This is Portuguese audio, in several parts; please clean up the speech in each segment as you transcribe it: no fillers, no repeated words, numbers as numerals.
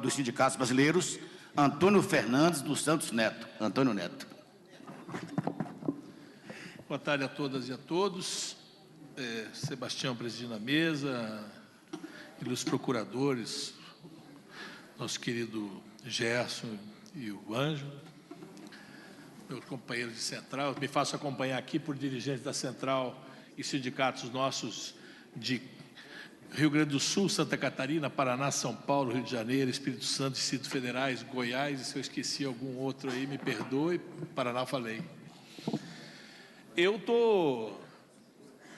dos Sindicatos Brasileiros, Antônio Fernandes dos Santos Neto. Antônio Neto. Boa tarde a todas e a todos. Sebastião presidindo a mesa, e os procuradores, nosso querido Gerson e o Ângelo, meus companheiros de central, me faço acompanhar aqui por dirigentes da central e sindicatos nossos de Rio Grande do Sul, Santa Catarina, Paraná, São Paulo, Rio de Janeiro, Espírito Santo, Distritos Federais, Goiás, e se eu esqueci algum outro aí, me perdoe, Paraná falei. Eu estou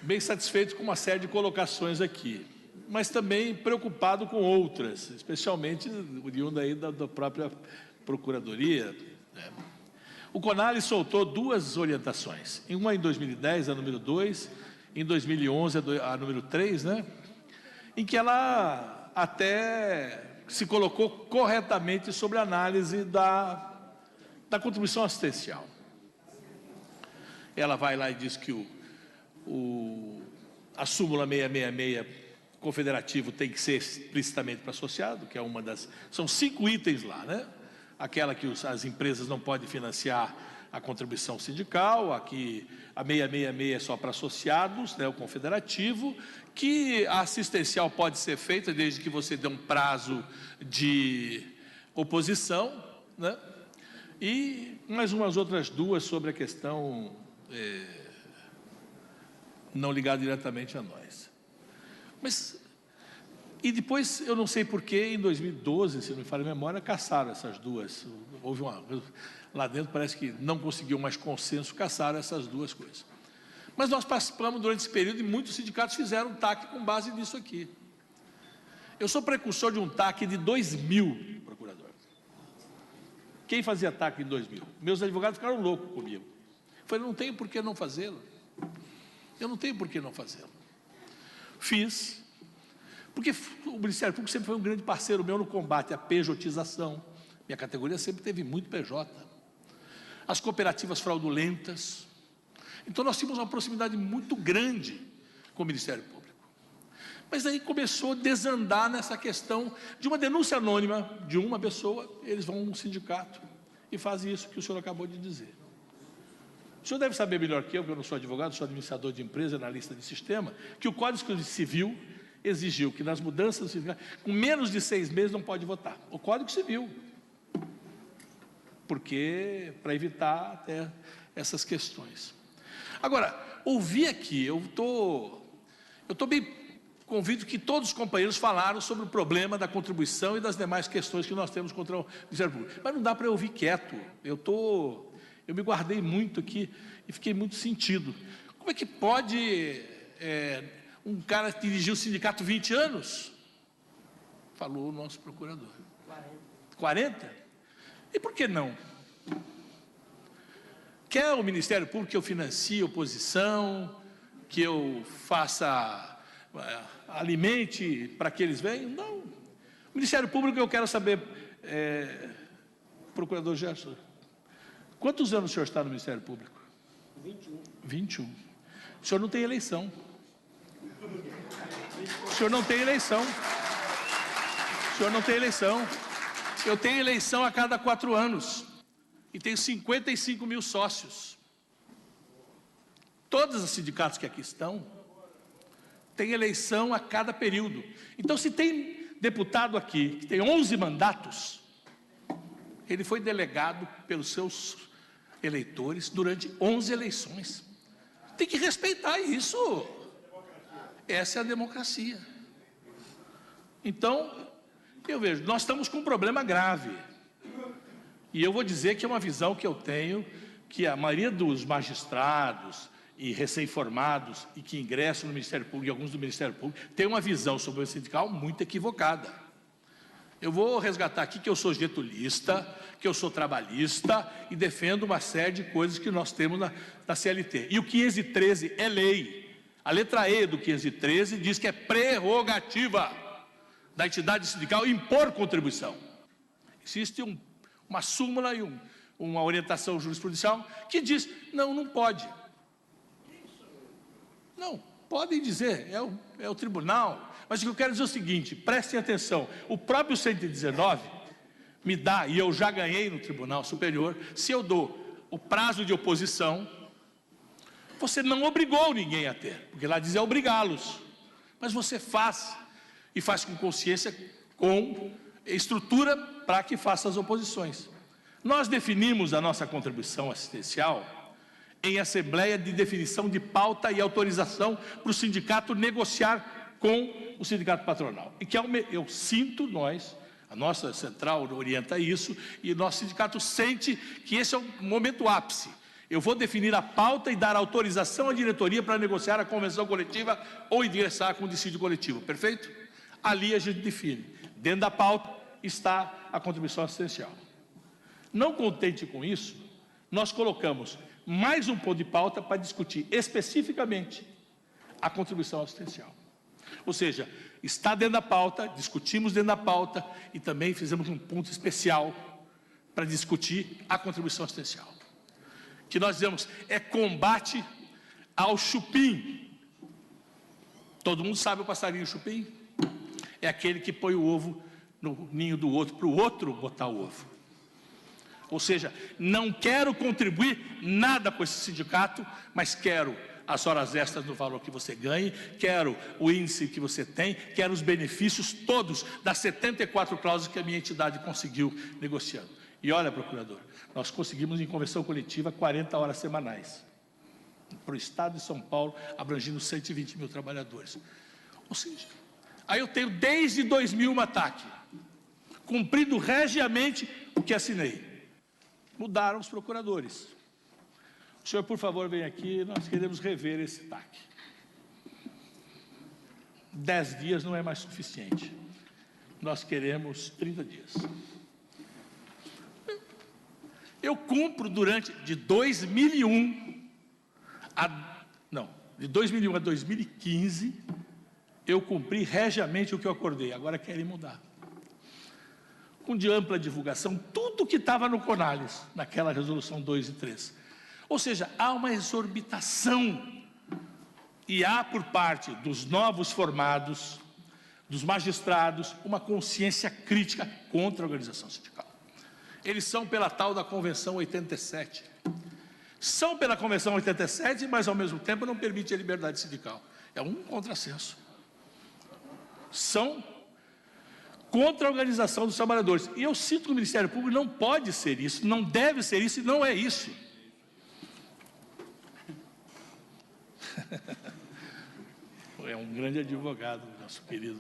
bem satisfeito com uma série de colocações aqui, mas também preocupado com outras, especialmente oriunda aí da própria Procuradoria. O CONALES soltou duas orientações, uma em 2010, a número 2, em 2011, a número 3, né? Em que ela até se colocou corretamente sobre a análise da contribuição assistencial. Ela vai lá e diz que a súmula 666 confederativo tem que ser explicitamente para associado, que é uma das... São 5 itens lá, né? Aquela que as empresas não podem financiar a contribuição sindical, aqui a 666 é só para associados, né, o confederativo, que a assistencial pode ser feita desde que você dê um prazo de oposição, né? E mais umas outras duas sobre a questão não ligada diretamente a nós. Mas, e depois, eu não sei porquê, em 2012, se não me falha a memória, caçaram essas duas. Houve lá dentro parece que não conseguiu mais consenso, caçaram essas duas coisas. Mas nós participamos durante esse período e muitos sindicatos fizeram um TAC com base nisso aqui. Eu sou precursor de um TAC de 2000, procurador. Quem fazia TAC em 2000? Meus advogados ficaram loucos comigo. Eu falei, não tenho por que não fazê-lo. Eu não tenho por que não fazê-lo. Fiz, porque o Ministério Público sempre foi um grande parceiro meu no combate à pejotização. Minha categoria sempre teve muito PJ. As cooperativas fraudulentas. Então, nós tínhamos uma proximidade muito grande com o Ministério Público. Mas aí começou a desandar nessa questão de uma denúncia anônima de uma pessoa, eles vão num sindicato e fazem isso que o senhor acabou de dizer. O senhor deve saber melhor que eu, porque eu não sou advogado, sou administrador de empresa, analista de sistema, que o Código Civil exigiu que nas mudanças civis, com menos de 6 meses não pode votar. O Código Civil. Porque, para evitar até essas questões. Agora, ouvi aqui, eu estou bem convicto que todos os companheiros falaram sobre o problema da contribuição e das demais questões que nós temos contra o Ministério Público. Mas não dá para eu ouvir quieto. Eu me guardei muito aqui e fiquei muito sentido. Como é que pode um cara dirigir o sindicato 20 anos? Falou o nosso procurador. 40? E por que não? Quer o Ministério Público que eu financie oposição, que eu faça, alimente para que eles venham? Não. O Ministério Público, eu quero saber, procurador Gerson, quantos anos o senhor está no Ministério Público? 21. 21. O senhor não tem eleição. O senhor não tem eleição. O senhor não tem eleição. Eu tenho eleição a cada 4 anos. E tenho 55 mil sócios. Todos os sindicatos que aqui estão têm eleição a cada período. Então, se tem deputado aqui que tem 11 mandatos, ele foi delegado pelos seus eleitores durante 11 eleições. Tem que respeitar isso. Essa é a democracia. Então, eu vejo, nós estamos com um problema grave. E eu vou dizer que é uma visão que eu tenho, que a maioria dos magistrados e recém-formados e que ingressam no Ministério Público e alguns do Ministério Público têm uma visão sobre o sindical muito equivocada. Eu vou resgatar aqui que eu sou getulista, que eu sou trabalhista e defendo uma série de coisas que nós temos na CLT. E o 513 é lei. A letra E do 513 diz que é prerrogativa da entidade sindical impor contribuição. Existe uma súmula e uma orientação jurisprudencial que diz, não pode. Não, podem dizer, é o tribunal. Mas o que eu quero dizer é o seguinte, prestem atenção, o próprio 119 me dá, e eu já ganhei no Tribunal Superior, se eu dou o prazo de oposição, você não obrigou ninguém a ter, porque lá diz é obrigá-los, mas você faz, e faz com consciência, com estrutura para que faça as oposições. Nós definimos a nossa contribuição assistencial em assembleia de definição de pauta e autorização para o sindicato negociar com o sindicato patronal. E que eu sinto, a nossa central orienta isso, e o nosso sindicato sente que esse é o momento ápice. Eu vou definir a pauta e dar autorização à diretoria para negociar a convenção coletiva ou ingressar com o dissídio coletivo, perfeito? Ali a gente define. Dentro da pauta está a contribuição assistencial. Não contente com isso, nós colocamos mais um ponto de pauta para discutir especificamente a contribuição assistencial. Ou seja, está dentro da pauta, discutimos dentro da pauta e também fizemos um ponto especial para discutir a contribuição assistencial. Que nós dizemos é combate ao chupim. Todo mundo sabe o passarinho chupim? É aquele que põe o ovo no ninho do outro, para o outro botar o ovo. Ou seja, não quero contribuir nada com esse sindicato, mas quero as horas extras no valor que você ganhe, quero o índice que você tem, quero os benefícios todos das 74 cláusulas que a minha entidade conseguiu negociando. E olha, procurador, nós conseguimos em convenção coletiva 40 horas semanais para o estado de São Paulo, abrangindo 120 mil trabalhadores. Ou seja, aí eu tenho desde 2000 um ataque, cumprindo regiamente o que assinei. Mudaram os procuradores. O senhor, por favor, vem aqui, nós queremos rever esse TAC. 10 dias não é mais suficiente. Nós queremos 30 dias. Eu cumpro de 2001 a 2015, eu cumpri regiamente o que eu acordei, agora querem mudar. Com de ampla divulgação, tudo que estava no CONALES, naquela resolução 2 e 3. Ou seja, há uma exorbitação, e há por parte dos novos formados, dos magistrados, uma consciência crítica contra a organização sindical. Eles são pela tal da Convenção 87. São pela Convenção 87, mas ao mesmo tempo não permite a liberdade sindical. É um contrassenso. São contra a organização dos trabalhadores. E eu sinto que o Ministério Público não pode ser isso, não deve ser isso e não é isso. É um grande advogado, nosso querido.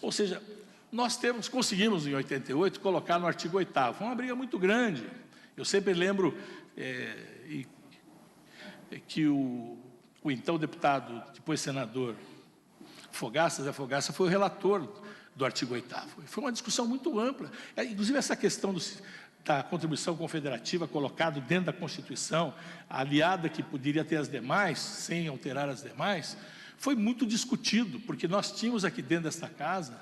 Ou seja, nós conseguimos em 88 colocar no artigo 8º, foi uma briga muito grande. Eu sempre lembro que o então deputado, depois senador Fogaça foi o relator do artigo 8º. Foi uma discussão muito ampla. Inclusive essa questão da contribuição confederativa colocado dentro da Constituição, aliada que poderia ter as demais, sem alterar as demais, foi muito discutido, porque nós tínhamos aqui dentro desta casa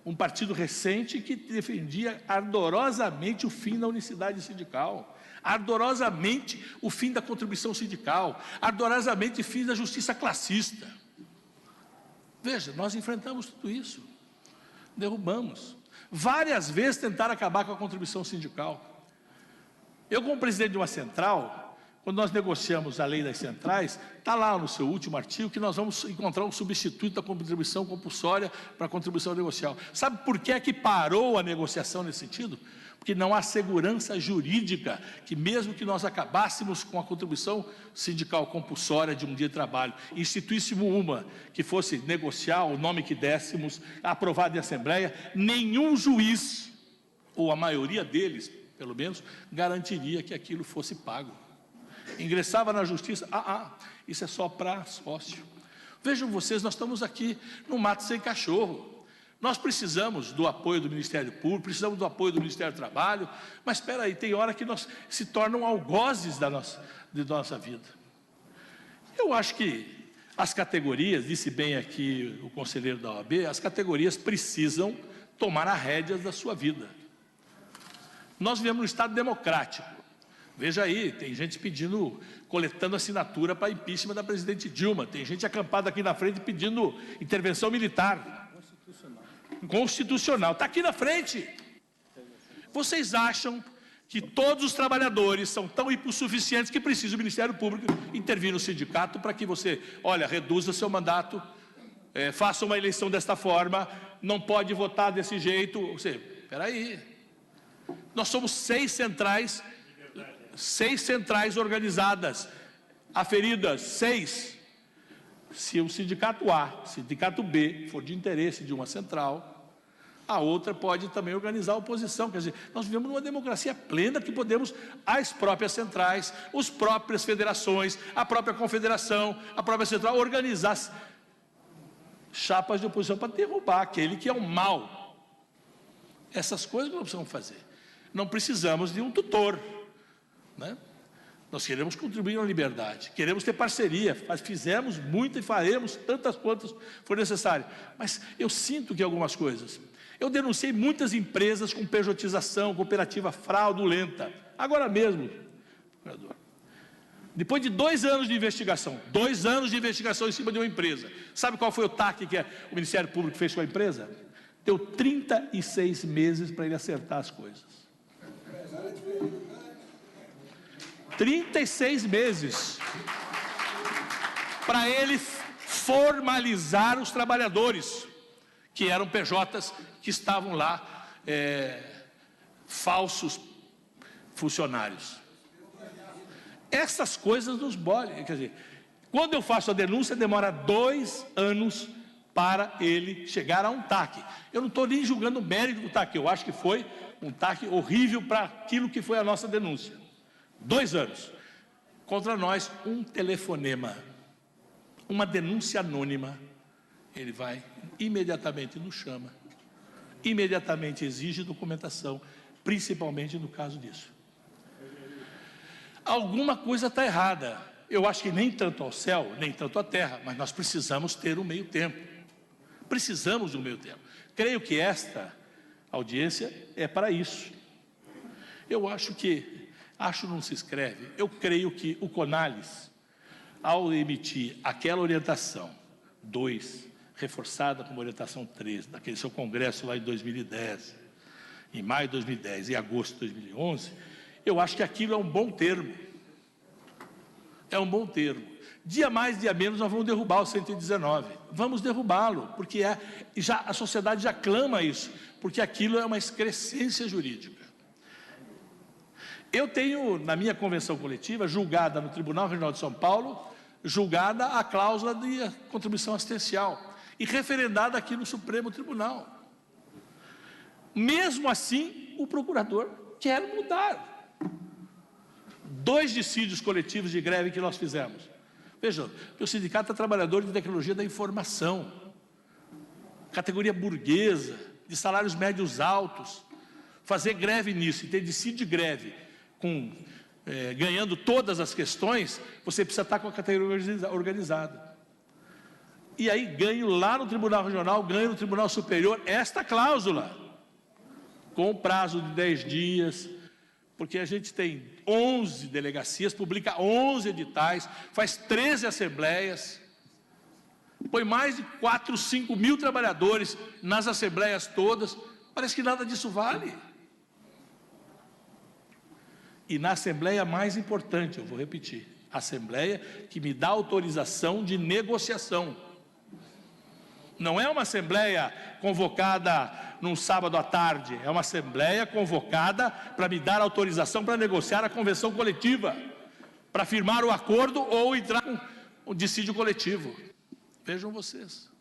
um partido recente que defendia ardorosamente o fim da unicidade sindical, ardorosamente o fim da contribuição sindical, ardorosamente o fim da justiça classista. Veja, nós enfrentamos tudo isso, derrubamos. Várias vezes tentaram acabar com a contribuição sindical. Eu, como presidente de uma central, quando nós negociamos a lei das centrais, está lá no seu último artigo que nós vamos encontrar um substituto da contribuição compulsória para a contribuição negocial. Sabe por que é que parou a negociação nesse sentido? Porque não há segurança jurídica, que mesmo que nós acabássemos com a contribuição sindical compulsória de um dia de trabalho, instituíssemos uma que fosse negociar o nome que dessemos, aprovado em assembleia, nenhum juiz, ou a maioria deles, pelo menos, garantiria que aquilo fosse pago. Ingressava na justiça, isso é só para sócio. Vejam vocês, nós estamos aqui no mato sem cachorro. Nós precisamos do apoio do Ministério Público, precisamos do apoio do Ministério do Trabalho, mas espera aí, tem hora que nós se tornam algozes de nossa vida. Eu acho que as categorias, disse bem aqui o conselheiro da OAB, as categorias precisam tomar a rédea da sua vida. Nós vivemos num Estado democrático. Veja aí, tem gente coletando assinatura para impeachment da presidente Dilma, tem gente acampada aqui na frente pedindo intervenção militar. constitucional. Está aqui na frente. Vocês acham que todos os trabalhadores são tão hipossuficientes que precisa o Ministério Público intervir no sindicato para que você, olha, reduza seu mandato, faça uma eleição desta forma, não pode votar desse jeito. Você, espera aí. Nós somos 6 centrais organizadas, aferidas, 6. Se o sindicato A, sindicato B, for de interesse de uma central, a outra pode também organizar a oposição. Quer dizer, nós vivemos numa democracia plena que podemos, as próprias centrais, as próprias federações, a própria confederação, a própria central, organizar chapas de oposição para derrubar aquele que é o mal. Essas coisas que nós precisamos fazer. Não precisamos de um tutor, né? Nós queremos contribuir na liberdade, queremos ter parceria, fizemos muito e faremos tantas quantas for necessário. Mas eu sinto que algumas coisas... Eu denunciei muitas empresas com pejotização, cooperativa fraudulenta. Agora mesmo, depois de 2 anos de investigação, 2 anos de investigação em cima de uma empresa, sabe qual foi o TAC que o Ministério Público fez com a empresa? Deu 36 meses para ele acertar as coisas. 36 meses para ele formalizar os trabalhadores, que eram PJs que estavam lá, falsos funcionários. Essas coisas nos bolem. Quer dizer, quando eu faço a denúncia, demora 2 anos para ele chegar a um TAC. Eu não estou nem julgando o mérito do TAC, eu acho que foi um TAC horrível para aquilo que foi a nossa denúncia. 2 anos. Contra nós, um telefonema, uma denúncia anônima, ele vai, imediatamente nos chama, imediatamente exige documentação, principalmente no caso disso. Alguma coisa está errada. Eu acho que nem tanto ao céu, nem tanto à terra, mas nós precisamos ter um meio tempo. Precisamos de um meio tempo. Creio que esta audiência é para isso. Eu acho que, não se escreve, eu creio que o CONALES, ao emitir aquela orientação 2, reforçada como orientação 3, daquele seu congresso lá em 2010, em maio de 2010 e agosto de 2011, eu acho que aquilo é um bom termo. É um bom termo. Dia mais, dia menos, nós vamos derrubar o 119. Vamos derrubá-lo, porque a sociedade já clama isso, porque aquilo é uma excrescência jurídica. Eu tenho, na minha convenção coletiva, julgada no Tribunal Regional de São Paulo, julgada a cláusula de contribuição assistencial e referendada aqui no Supremo Tribunal. Mesmo assim, o procurador quer mudar. 2 dissídios coletivos de greve que nós fizemos. Vejam, o Sindicato é trabalhador de tecnologia da informação, categoria burguesa, de salários médios altos. Fazer greve nisso e ter dissídio de greve, ganhando todas as questões, você precisa estar com a categoria organizada. E aí ganho lá no Tribunal Regional, ganho no Tribunal Superior esta cláusula, com prazo de 10 dias, porque a gente tem 11 delegacias, publica 11 editais, faz 13 assembleias, põe mais de 4, 5 mil trabalhadores nas assembleias todas, parece que nada disso vale. E na assembleia mais importante, eu vou repetir, a assembleia que me dá autorização de negociação. Não é uma assembleia convocada num sábado à tarde, é uma assembleia convocada para me dar autorização para negociar a convenção coletiva, para firmar o acordo ou entrar com o dissídio coletivo. Vejam vocês.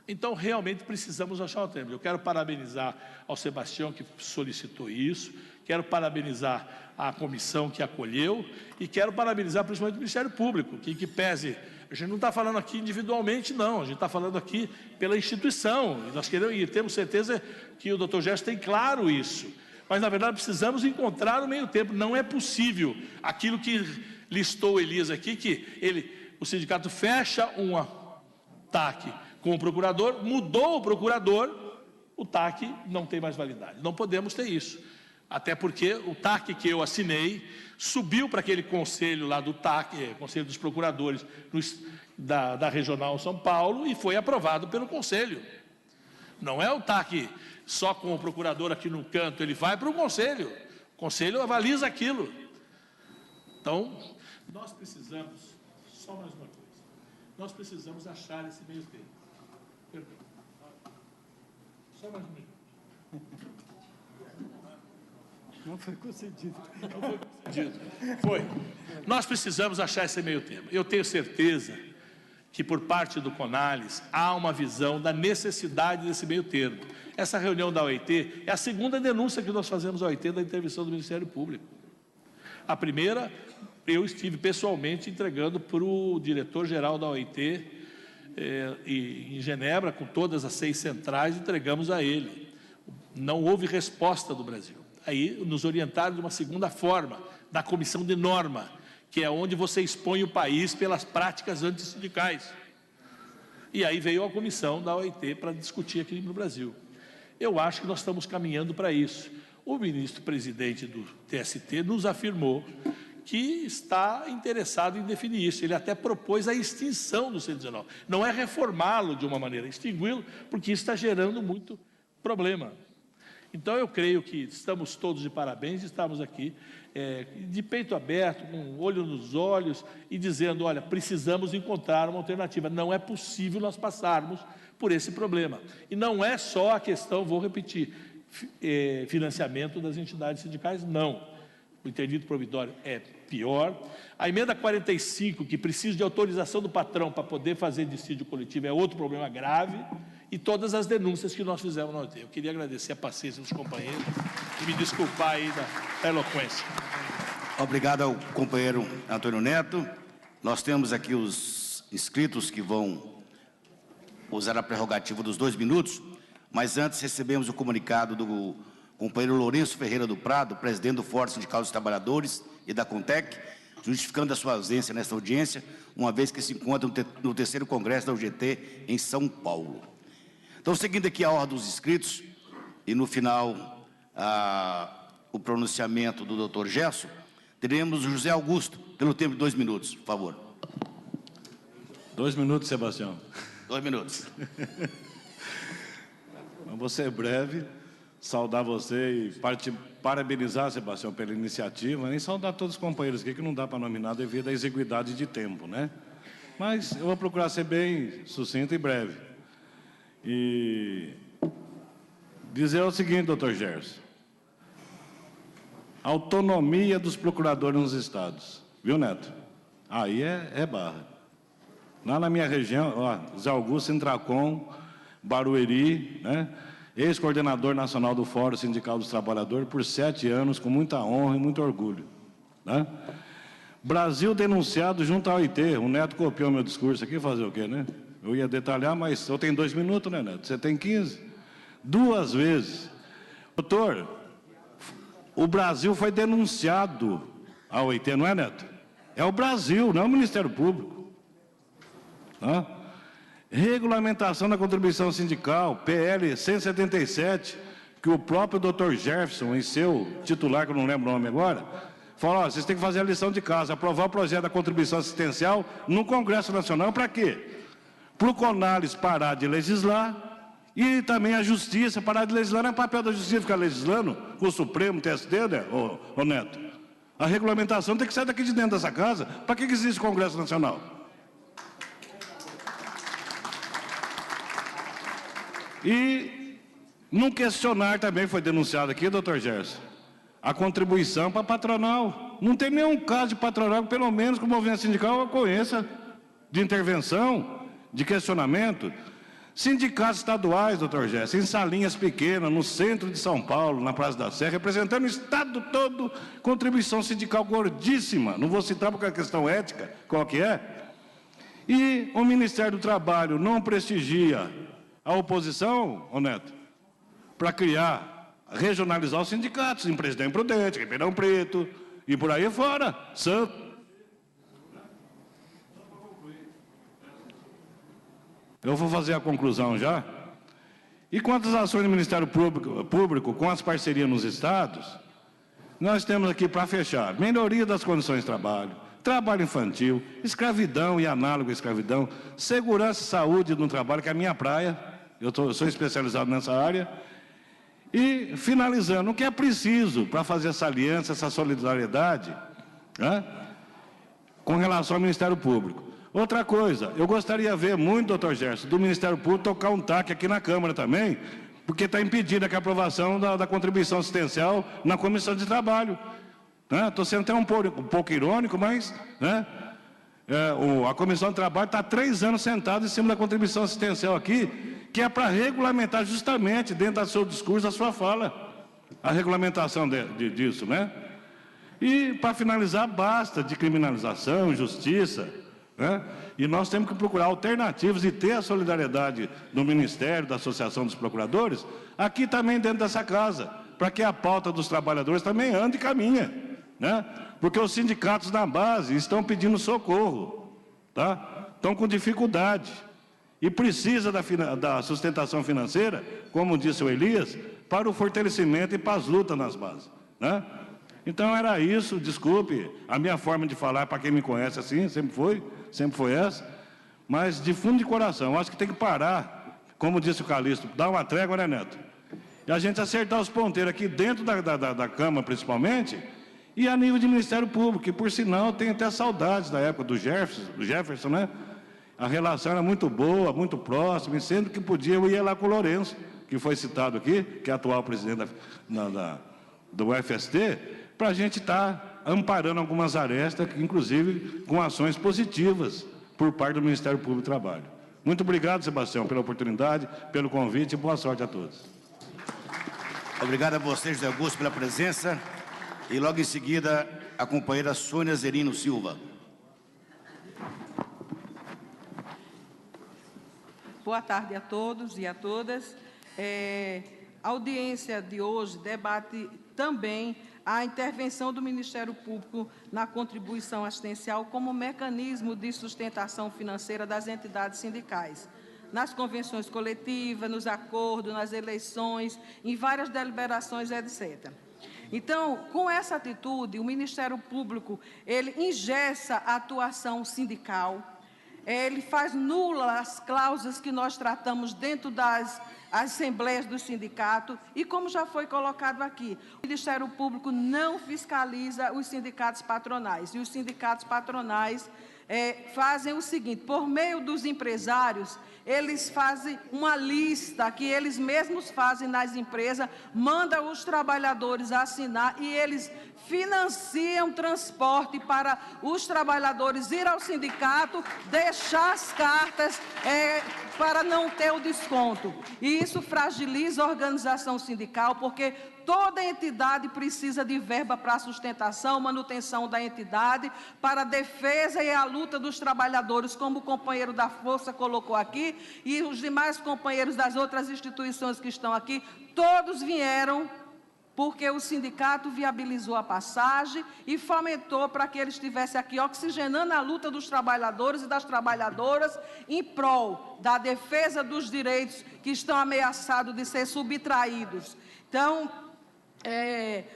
Então, realmente precisamos achar um tempo. Eu quero parabenizar ao Sebastião que solicitou isso, quero parabenizar a comissão que acolheu e quero parabenizar principalmente o Ministério Público, que pese. A gente não está falando aqui individualmente, não, a gente está falando aqui pela instituição. E nós queremos, e temos certeza que o Dr. Gerson tem claro isso. Mas, na verdade, precisamos encontrar o meio tempo. Não é possível aquilo que listou o Elias aqui, que o sindicato fecha uma TAC com o procurador, mudou o procurador, o TAC não tem mais validade. Não podemos ter isso. Até porque o TAC que eu assinei subiu para aquele conselho lá do TAC, Conselho dos Procuradores da Regional São Paulo, e foi aprovado pelo conselho. Não é o TAC só com o procurador aqui no canto, ele vai para o conselho. O conselho avaliza aquilo. Então, nós precisamos, só mais uma coisa, nós precisamos achar esse meio termo. Perdão. Só mais um minuto. Não foi concedido. Não foi concedido. Foi. Nós precisamos achar esse meio termo. Eu tenho certeza que por parte do CONALES há uma visão da necessidade desse meio termo. Essa reunião da OIT é a segunda denúncia que nós fazemos à OIT da intervenção do Ministério Público. A primeira, eu estive pessoalmente entregando para o diretor-geral da OIT em Genebra, com todas as 6 centrais, entregamos a ele. Não houve resposta do Brasil. Aí nos orientaram de uma segunda forma, da comissão de norma, que é onde você expõe o país pelas práticas antissindicais. E aí veio a comissão da OIT para discutir aqui no Brasil. Eu acho que nós estamos caminhando para isso. O ministro-presidente do TST nos afirmou que está interessado em definir isso. Ele até propôs a extinção do 119. Não é reformá-lo de uma maneira, extingui-lo, porque isso está gerando muito problema. Então, eu creio que estamos todos de parabéns, estamos aqui de peito aberto, com o olho nos olhos e dizendo, olha, precisamos encontrar uma alternativa. Não é possível nós passarmos por esse problema. E não é só a questão, vou repetir, financiamento das entidades sindicais, não. O interdito provisório é pior. A emenda 45, que precisa de autorização do patrão para poder fazer dissídio coletivo, é outro problema grave. E todas as denúncias que nós fizemos na OIT. Eu queria agradecer a paciência dos companheiros e me desculpar aí da eloquência. Obrigado ao companheiro Antônio Neto. Nós temos aqui os inscritos que vão usar a prerrogativa dos 2 minutos, mas antes recebemos o comunicado do companheiro Lourenço Ferreira do Prado, presidente do Fórum Sindical dos Trabalhadores e da CONTEC, justificando a sua ausência nesta audiência, uma vez que se encontra no 3º Congresso da UGT em São Paulo. Então, seguindo aqui a ordem dos inscritos, e no final o pronunciamento do Dr. Gerson, teremos o José Augusto, pelo tempo de 2 minutos, por favor. 2 minutos, Sebastião. 2 minutos. Vou ser breve, saudar você e parabenizar, Sebastião, pela iniciativa, e saudar todos os companheiros aqui, que não dá para nominar devido à exiguidade de tempo, né? Mas eu vou procurar ser bem sucinto e breve. E dizer o seguinte, doutor Gerson, autonomia dos procuradores nos estados, viu, Neto? Aí é barra. Lá na minha região, ó, Zé Augusto, Intracom, Barueri, né? Ex-coordenador nacional do Fórum Sindical dos Trabalhadores por 7 anos, com muita honra e muito orgulho, né? Brasil denunciado junto à OIT. O Neto copiou meu discurso aqui, fazer o quê, né? Eu ia detalhar, mas eu tenho 2 minutos, né, Neto? Você tem 15. 2 vezes. Doutor, o Brasil foi denunciado à OIT, não é, Neto? É o Brasil, não é o Ministério Público. Tá? Regulamentação da contribuição sindical, PL 177, que o próprio doutor Jefferson, em seu titular, que eu não lembro o nome agora, falou, ó, vocês têm que fazer a lição de casa, aprovar o projeto da contribuição assistencial no Congresso Nacional, para quê? Para o CONALES parar de legislar e também a Justiça parar de legislar. Não é papel da Justiça ficar legislando com o Supremo, TST, né, ô Neto? A regulamentação tem que sair daqui de dentro dessa casa. Para que existe o Congresso Nacional? E num questionário também foi denunciado aqui, doutor Gerson, a contribuição para a patronal. Não tem nenhum caso de patronal, pelo menos que o movimento sindical eu conheça, de intervenção, de questionamento. Sindicatos estaduais, doutor Gerson, em salinhas pequenas, no centro de São Paulo, na Praça da Sé, representando o Estado todo, contribuição sindical gordíssima. Não vou citar porque é questão ética, qual que é. E o Ministério do Trabalho não prestigia a oposição, ô Neto, para criar, regionalizar os sindicatos, em Presidente Prudente, Ribeirão Preto, e por aí fora, Santos. Eu vou fazer a conclusão já. E quanto às ações do Ministério Público com as parcerias nos estados, nós temos aqui para fechar, melhoria das condições de trabalho, trabalho infantil, escravidão e análogo à escravidão, segurança e saúde no trabalho, que é a minha praia, Eu sou especializado nessa área. E, finalizando, o que é preciso para fazer essa aliança, essa solidariedade, né, com relação ao Ministério Público. Outra coisa, eu gostaria de ver muito, doutor Gerson, do Ministério Público tocar um TAC aqui na Câmara também, porque está impedida a aprovação da contribuição assistencial na Comissão de Trabalho. Estou sendo até um pouco irônico, mas, né, a Comissão de Trabalho está há 3 anos sentada em cima da contribuição assistencial aqui, que é para regulamentar justamente, dentro do seu discurso, da sua fala, a regulamentação disso, né? E, para finalizar, basta de criminalização, justiça, né? E nós temos que procurar alternativas e ter a solidariedade do Ministério, da Associação dos Procuradores, aqui também dentro dessa casa, para que a pauta dos trabalhadores também ande e caminhe, né? Porque os sindicatos na base estão pedindo socorro, tá? Estão com dificuldade. E precisa da sustentação financeira, como disse o Elias, para o fortalecimento e para as lutas nas bases, né? Então era isso, desculpe, a minha forma de falar, para quem me conhece assim, sempre foi essa, mas de fundo de coração, eu acho que tem que parar, como disse o Calixto, dar uma trégua, né, Neto? E a gente acertar os ponteiros aqui dentro da Câmara, principalmente, e a nível de Ministério Público, que por sinal tem até saudades da época do Jefferson, né? A relação era muito boa, muito próxima, e sendo que podia, eu ia lá com o Lourenço, que foi citado aqui, que é atual presidente do FST, para a gente estar amparando algumas arestas, inclusive com ações positivas por parte do Ministério Público do Trabalho. Muito obrigado, Sebastião, pela oportunidade, pelo convite e boa sorte a todos. Obrigado a você, José Augusto, pela presença. E logo em seguida, a companheira Sônia Zerino Silva. Boa tarde a todos e a todas. A audiência de hoje debate também a intervenção do Ministério Público na contribuição assistencial como mecanismo de sustentação financeira das entidades sindicais, nas convenções coletivas, nos acordos, nas eleições, em várias deliberações, etc. Então, com essa atitude, o Ministério Público, ele engessa a atuação sindical, ele faz nula as cláusulas que nós tratamos dentro das assembleias do sindicato e, como já foi colocado aqui, o Ministério Público não fiscaliza os sindicatos patronais. E os sindicatos patronais fazem o seguinte, por meio dos empresários, eles fazem uma lista que eles mesmos fazem nas empresas, mandam os trabalhadores assinar e eles financiam transporte para os trabalhadores ir ao sindicato, deixar as cartas para não ter o desconto. E isso fragiliza a organização sindical, porque toda entidade precisa de verba para a sustentação, manutenção da entidade, para a defesa e a luta dos trabalhadores, como o companheiro da Força colocou aqui, e os demais companheiros das outras instituições que estão aqui, todos vieram porque o sindicato viabilizou a passagem e fomentou para que eles estivessem aqui oxigenando a luta dos trabalhadores e das trabalhadoras em prol da defesa dos direitos que estão ameaçados de ser subtraídos. Então,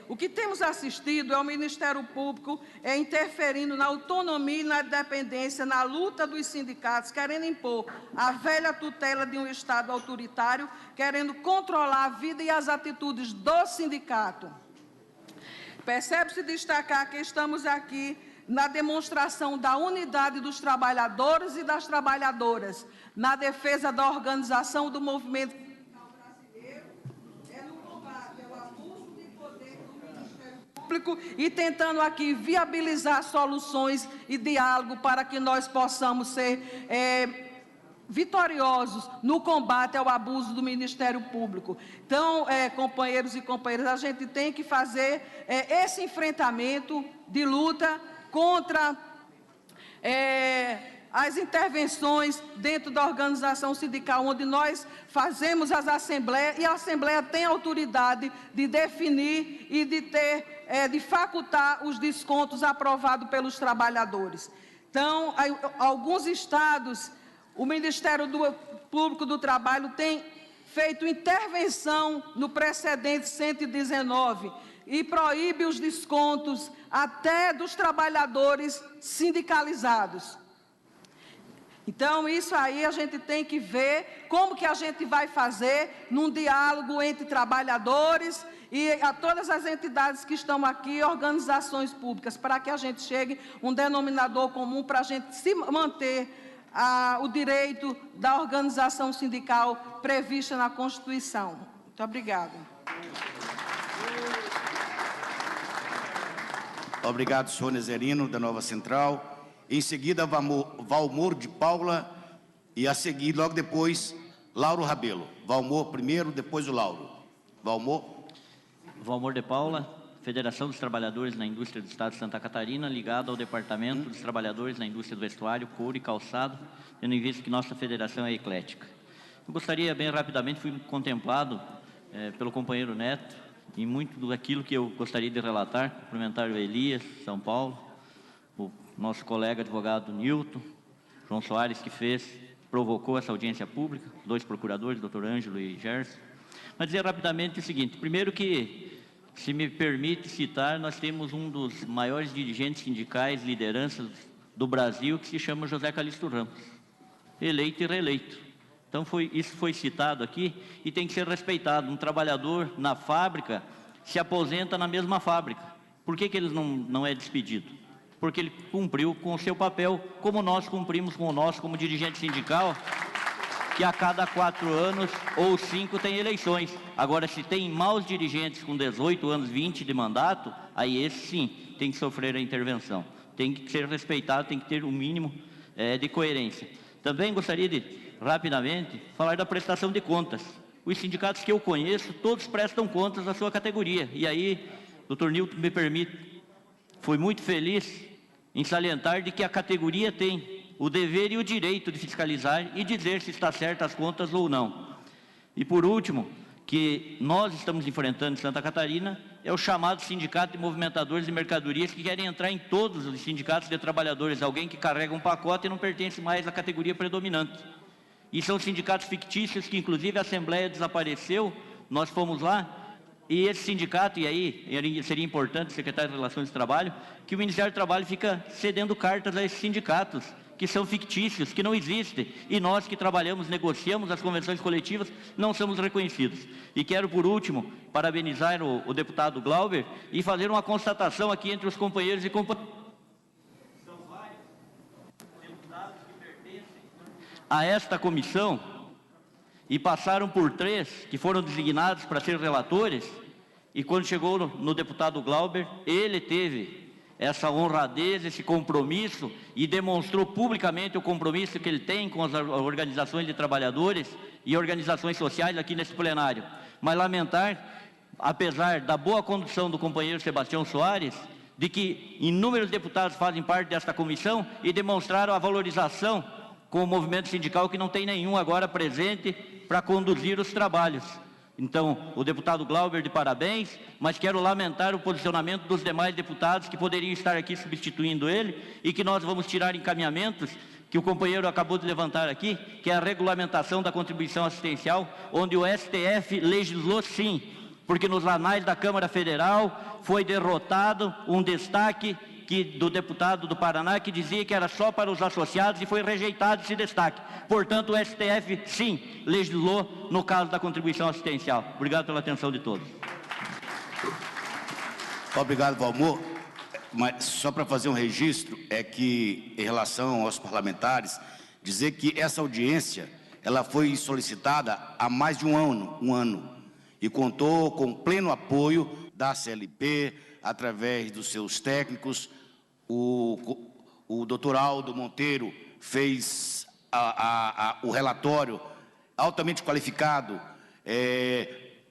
o que temos assistido é o Ministério Público interferindo na autonomia e na independência, na luta dos sindicatos, querendo impor a velha tutela de um Estado autoritário, querendo controlar a vida e as atitudes do sindicato. Percebe-se destacar que estamos aqui na demonstração da unidade dos trabalhadores e das trabalhadoras, na defesa da organização do movimento e tentando aqui viabilizar soluções e diálogo para que nós possamos ser vitoriosos no combate ao abuso do Ministério Público. Então, companheiros e companheiras, a gente tem que fazer esse enfrentamento de luta contra as intervenções dentro da organização sindical, onde nós fazemos as assembleias, e a Assembleia tem autoridade de definir e de facultar os descontos aprovados pelos trabalhadores. Então, alguns estados, o Ministério Público do Trabalho tem feito intervenção no precedente 119 e proíbe os descontos até dos trabalhadores sindicalizados. Então, isso aí a gente tem que ver como que a gente vai fazer num diálogo entre trabalhadores e a todas as entidades que estão aqui, organizações públicas, para que a gente chegue a um denominador comum para a gente se manter o direito da organização sindical prevista na Constituição. Muito obrigada. Obrigado, senhor Nezerino, da Nova Central. Em seguida, Valmor de Paula e a seguir, logo depois, Lauro Rabelo. Valmor primeiro, depois o Lauro. Valmor. Valmor de Paula, Federação dos Trabalhadores na Indústria do Estado de Santa Catarina, ligado ao Departamento dos Trabalhadores na Indústria do Vestuário, Couro e Calçado, tendo em vista que nossa federação é eclética. Eu gostaria, bem rapidamente, fui contemplado pelo companheiro Neto, em muito daquilo que eu gostaria de relatar, cumprimentar o Elias, São Paulo, o nosso colega advogado Nilton, João Soares, que provocou essa audiência pública, 2 procuradores, doutor Ângelo e Gerson. Mas dizer rapidamente o seguinte: primeiro que, se me permite citar, nós temos um dos maiores dirigentes sindicais, lideranças do Brasil, que se chama José Calixto Ramos, eleito e reeleito. Então, isso foi citado aqui e tem que ser respeitado. Um trabalhador na fábrica se aposenta na mesma fábrica. Por que ele não é despedido? Porque ele cumpriu com o seu papel, como nós cumprimos com o nosso como dirigente sindical, que a cada 4 anos ou 5 tem eleições. Agora, se tem maus dirigentes com 18 anos, 20 de mandato, aí esse sim tem que sofrer a intervenção. Tem que ser respeitado, tem que ter um mínimo de coerência. Também gostaria de, rapidamente, falar da prestação de contas. Os sindicatos que eu conheço, todos prestam contas à sua categoria. E aí, doutor Nilton, me permite, fui muito feliz em salientar de que a categoria tem o dever e o direito de fiscalizar e dizer se está certa as contas ou não. E por último, que nós estamos enfrentando em Santa Catarina, é o chamado Sindicato de Movimentadores de Mercadorias, que querem entrar em todos os sindicatos de trabalhadores, alguém que carrega um pacote e não pertence mais à categoria predominante. E são sindicatos fictícios que, inclusive, a Assembleia desapareceu, nós fomos lá, e esse sindicato, e aí seria importante, secretário de Relações de Trabalho, que o Ministério do Trabalho fica cedendo cartas a esses sindicatos, que são fictícios, que não existem, e nós que trabalhamos, negociamos as convenções coletivas, não somos reconhecidos. E quero, por último, parabenizar o deputado Glauber e fazer uma constatação aqui entre os companheiros e companheiras. São vários deputados que pertencem a esta comissão e passaram por 3 que foram designados para ser relatores, e quando chegou no deputado Glauber, ele teve essa honradez, esse compromisso, e demonstrou publicamente o compromisso que ele tem com as organizações de trabalhadores e organizações sociais aqui nesse plenário. Mas lamentar, apesar da boa condução do companheiro Sebastião Soares, de que inúmeros deputados fazem parte desta comissão e demonstraram a valorização com o movimento sindical, que não tem nenhum agora presente para conduzir os trabalhos. Então, o deputado Glauber, de parabéns, mas quero lamentar o posicionamento dos demais deputados que poderiam estar aqui substituindo ele, e que nós vamos tirar encaminhamentos que o companheiro acabou de levantar aqui, que é a regulamentação da contribuição assistencial, onde o STF legislou sim, porque nos anais da Câmara Federal foi derrotado um destaque do deputado do Paraná, que dizia que era só para os associados, e foi rejeitado esse destaque. Portanto, o STF, sim, legislou no caso da contribuição assistencial. Obrigado pela atenção de todos. Obrigado, Valmor. Mas só para fazer um registro, é que, em relação aos parlamentares, dizer que essa audiência, ela foi solicitada há mais de um ano, e contou com pleno apoio da CLP, através dos seus técnicos. O doutor Aldo Monteiro fez o relatório altamente qualificado,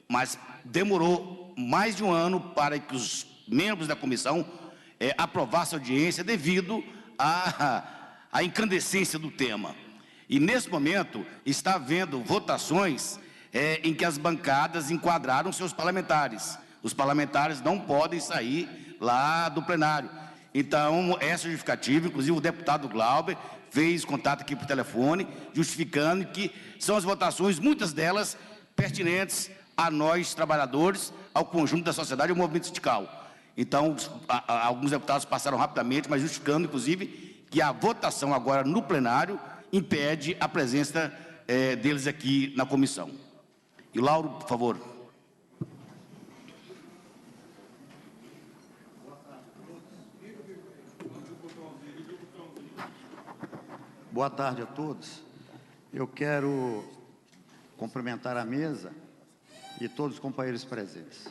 mas demorou mais de um ano para que os membros da comissão aprovassem a audiência devido à incandescência do tema. E, nesse momento, está havendo votações em que as bancadas enquadraram seus parlamentares. Os parlamentares não podem sair lá do plenário. Então, essa justificativa, inclusive o deputado Glauber fez contato aqui por telefone, justificando que são as votações, muitas delas pertinentes a nós, trabalhadores, ao conjunto da sociedade e ao movimento sindical. Então, alguns deputados passaram rapidamente, mas justificando, inclusive, que a votação agora no plenário impede a presença deles aqui na comissão. E Lauro, por favor. Boa tarde a todos. Eu quero cumprimentar a mesa e todos os companheiros presentes.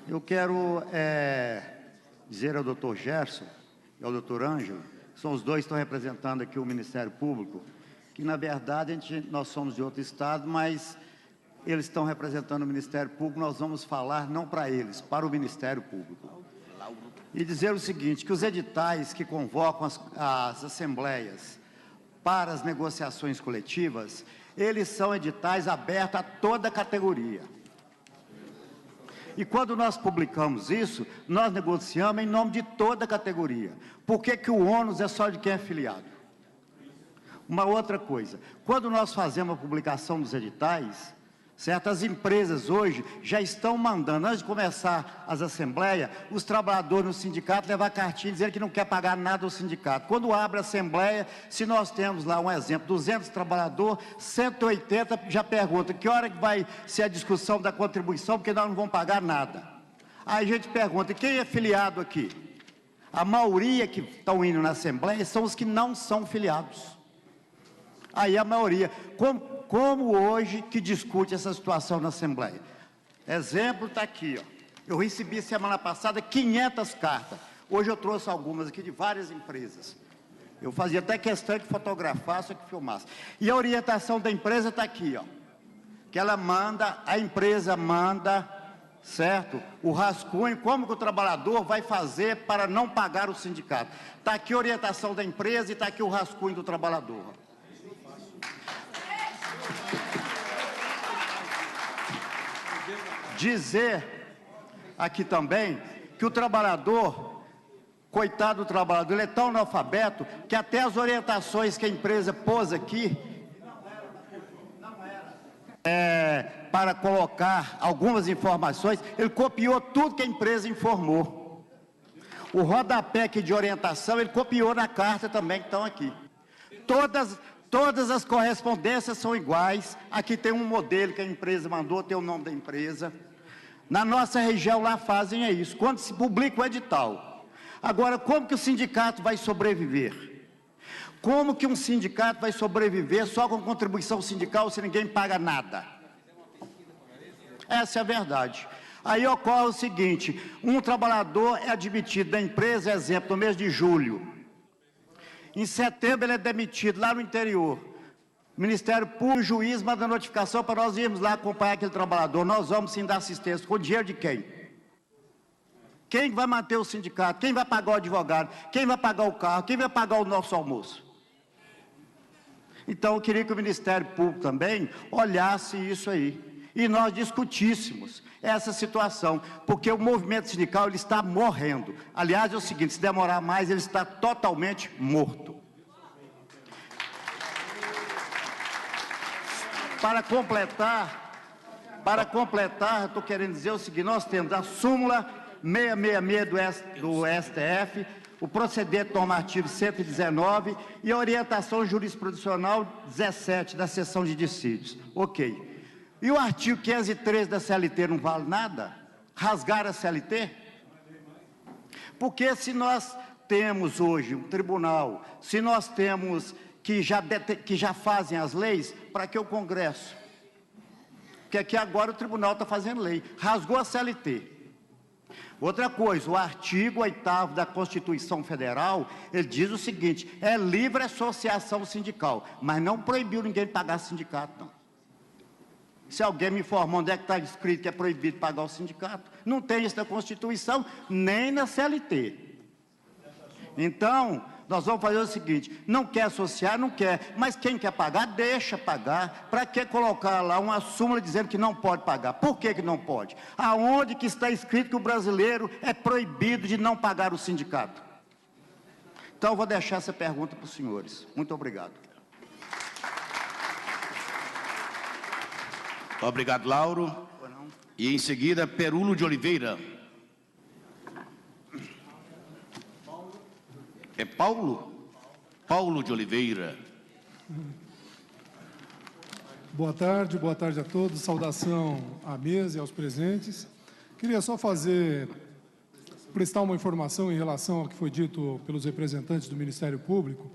Eu quero dizer ao doutor Gerson e ao doutor Ângelo, que são os dois que estão representando aqui o Ministério Público, que, na verdade, nós somos de outro estado, mas eles estão representando o Ministério Público, nós vamos falar não para eles, para o Ministério Público. E dizer o seguinte, que os editais que convocam as assembleias para as negociações coletivas, eles são editais abertos a toda a categoria. E quando nós publicamos isso, nós negociamos em nome de toda a categoria. Por que que o ônus é só de quem é filiado? Uma outra coisa, quando nós fazemos a publicação dos editais, certas empresas hoje já estão mandando, antes de começar as assembleias, os trabalhadores no sindicato levar cartinha dizendo que não quer pagar nada ao sindicato. Quando abre a assembleia, se nós temos lá um exemplo, 200 trabalhadores, 180 já perguntam que hora que vai ser a discussão da contribuição, porque nós não vamos pagar nada. Aí a gente pergunta, quem é filiado aqui? A maioria que estão indo na assembleia são os que não são filiados. Aí a maioria, como hoje que discute essa situação na Assembleia? Exemplo está aqui, ó. Eu recebi semana passada 500 cartas. Hoje eu trouxe algumas aqui de várias empresas. Eu fazia até questão de fotografar, só que filmasse. E a orientação da empresa está aqui, ó. Que ela manda, a empresa manda, certo? O rascunho, como que o trabalhador vai fazer para não pagar o sindicato. Está aqui a orientação da empresa e está aqui o rascunho do trabalhador. Dizer aqui também que o trabalhador, coitado do trabalhador, ele é tão analfabeto que até as orientações que a empresa pôs aqui para colocar algumas informações, ele copiou tudo que a empresa informou. O rodapé aqui de orientação, ele copiou na carta também que estão aqui. Todas as correspondências são iguais. Aqui tem um modelo que a empresa mandou, tem o nome da empresa. Na nossa região lá fazem isso, quando se publica o edital. Agora, como que o sindicato vai sobreviver? Como que um sindicato vai sobreviver só com contribuição sindical se ninguém paga nada? Essa é a verdade. Aí ocorre o seguinte, um trabalhador é admitido da empresa, exemplo, no mês de julho. Em setembro ele é demitido lá no interior. O Ministério Público, o juiz manda notificação para nós irmos lá acompanhar aquele trabalhador. Nós vamos sim dar assistência. Com dinheiro de quem? Quem vai manter o sindicato? Quem vai pagar o advogado? Quem vai pagar o carro? Quem vai pagar o nosso almoço? Então eu queria que o Ministério Público também olhasse isso aí. E nós discutíssemos essa situação, porque o movimento sindical ele está morrendo. Aliás, é o seguinte, se demorar mais, ele está totalmente morto. Para completar, estou querendo dizer o seguinte, nós temos a súmula 666 do STF, o procedimento normativo 119 e a orientação jurisprudencial 17 da seção de dissídios. Ok. E o artigo 513 da CLT não vale nada? Rasgar a CLT? Porque se nós temos hoje um tribunal, se nós temos que já fazem as leis, para que o Congresso? Porque aqui agora o tribunal está fazendo lei, rasgou a CLT. Outra coisa, o artigo 8º da Constituição Federal, ele diz o seguinte, é livre associação sindical, mas não proibiu ninguém de pagar sindicato, não. Se alguém me informa onde é que está escrito que é proibido pagar o sindicato, não tem isso na Constituição, nem na CLT. Então, nós vamos fazer o seguinte, não quer associar, não quer, mas quem quer pagar, deixa pagar. Para que colocar lá uma súmula dizendo que não pode pagar? Por que não pode? Aonde que está escrito que o brasileiro é proibido de não pagar o sindicato? Então, eu vou deixar essa pergunta para os senhores. Muito obrigado. Obrigado, Lauro. E em seguida, Perulo de Oliveira. É Paulo? Paulo de Oliveira. Boa tarde a todos. Saudação à mesa e aos presentes. Queria só prestar uma informação em relação ao que foi dito pelos representantes do Ministério Público,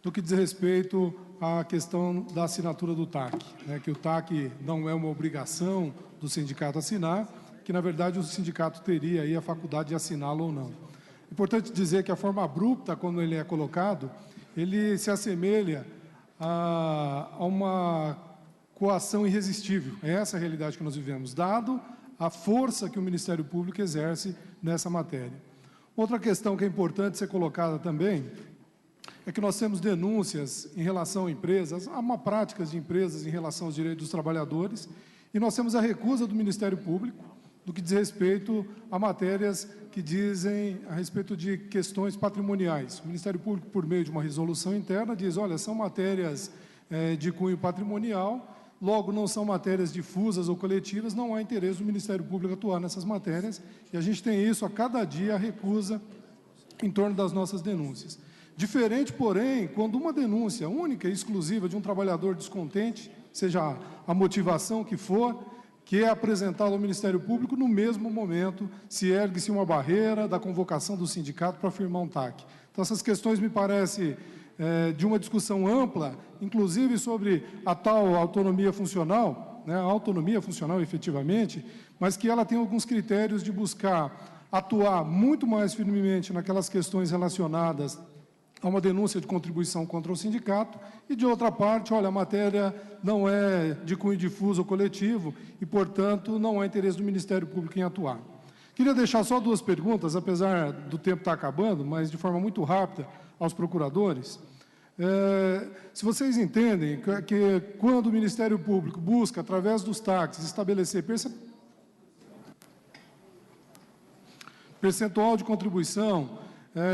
no que diz respeito à questão da assinatura do TAC, né, que o TAC não é uma obrigação do sindicato assinar, que, na verdade, o sindicato teria aí a faculdade de assiná-lo ou não. Importante dizer que a forma abrupta, quando ele é colocado, ele se assemelha a uma coação irresistível. É essa a realidade que nós vivemos, dado a força que o Ministério Público exerce nessa matéria. Outra questão que é importante ser colocada também é que nós temos denúncias em relação a empresas, há uma prática de empresas em relação aos direitos dos trabalhadores, e nós temos a recusa do Ministério Público do que diz respeito a matérias que dizem a respeito de questões patrimoniais. O Ministério Público, por meio de uma resolução interna, diz, olha, são matérias de cunho patrimonial, logo não são matérias difusas ou coletivas, não há interesse do Ministério Público atuar nessas matérias, e a gente tem isso a cada dia, a recusa em torno das nossas denúncias. Diferente, porém, quando uma denúncia única e exclusiva de um trabalhador descontente, seja a motivação que for, que é apresentado ao Ministério Público, no mesmo momento se ergue-se uma barreira da convocação do sindicato para firmar um TAC. Então, essas questões me parecem de uma discussão ampla, inclusive sobre a tal autonomia funcional, né, a autonomia funcional efetivamente, mas que ela tem alguns critérios de buscar atuar muito mais firmemente naquelas questões relacionadas a uma denúncia de contribuição contra o sindicato, e, de outra parte, olha, a matéria não é de cunho difuso ou coletivo e, portanto, não há interesse do Ministério Público em atuar. Queria deixar só duas perguntas, apesar do tempo estar acabando, mas de forma muito rápida, aos procuradores. Se vocês entendem que quando o Ministério Público busca, através dos TACs, estabelecer percentual de contribuição,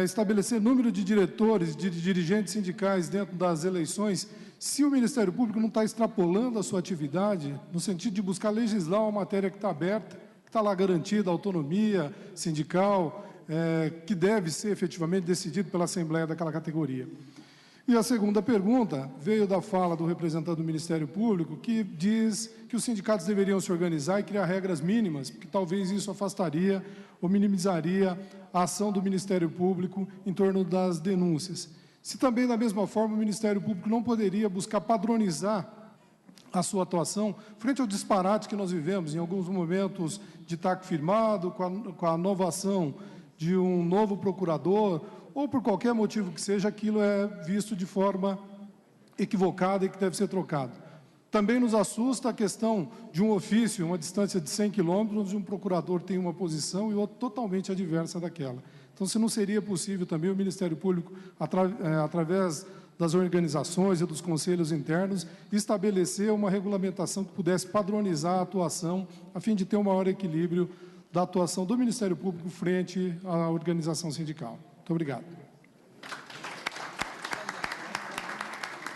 estabelecer número de diretores, de dirigentes sindicais dentro das eleições, se o Ministério Público não está extrapolando a sua atividade, no sentido de buscar legislar uma matéria que está aberta, que está lá garantida a autonomia sindical, que deve ser efetivamente decidido pela Assembleia daquela categoria. E a segunda pergunta veio da fala do representante do Ministério Público, que diz que os sindicatos deveriam se organizar e criar regras mínimas, porque talvez isso afastaria ou minimizaria a ação do Ministério Público em torno das denúncias. Se também, da mesma forma, o Ministério Público não poderia buscar padronizar a sua atuação frente ao disparate que nós vivemos, em alguns momentos de TAC firmado, com a novação de um novo procurador, ou por qualquer motivo que seja, aquilo é visto de forma equivocada e que deve ser trocado. Também nos assusta a questão de um ofício, uma distância de 100 quilômetros, onde um procurador tem uma posição e outro totalmente adversa daquela. Então, se não seria possível também o Ministério Público, através das organizações e dos conselhos internos, estabelecer uma regulamentação que pudesse padronizar a atuação, a fim de ter um maior equilíbrio da atuação do Ministério Público frente à organização sindical. Muito obrigado.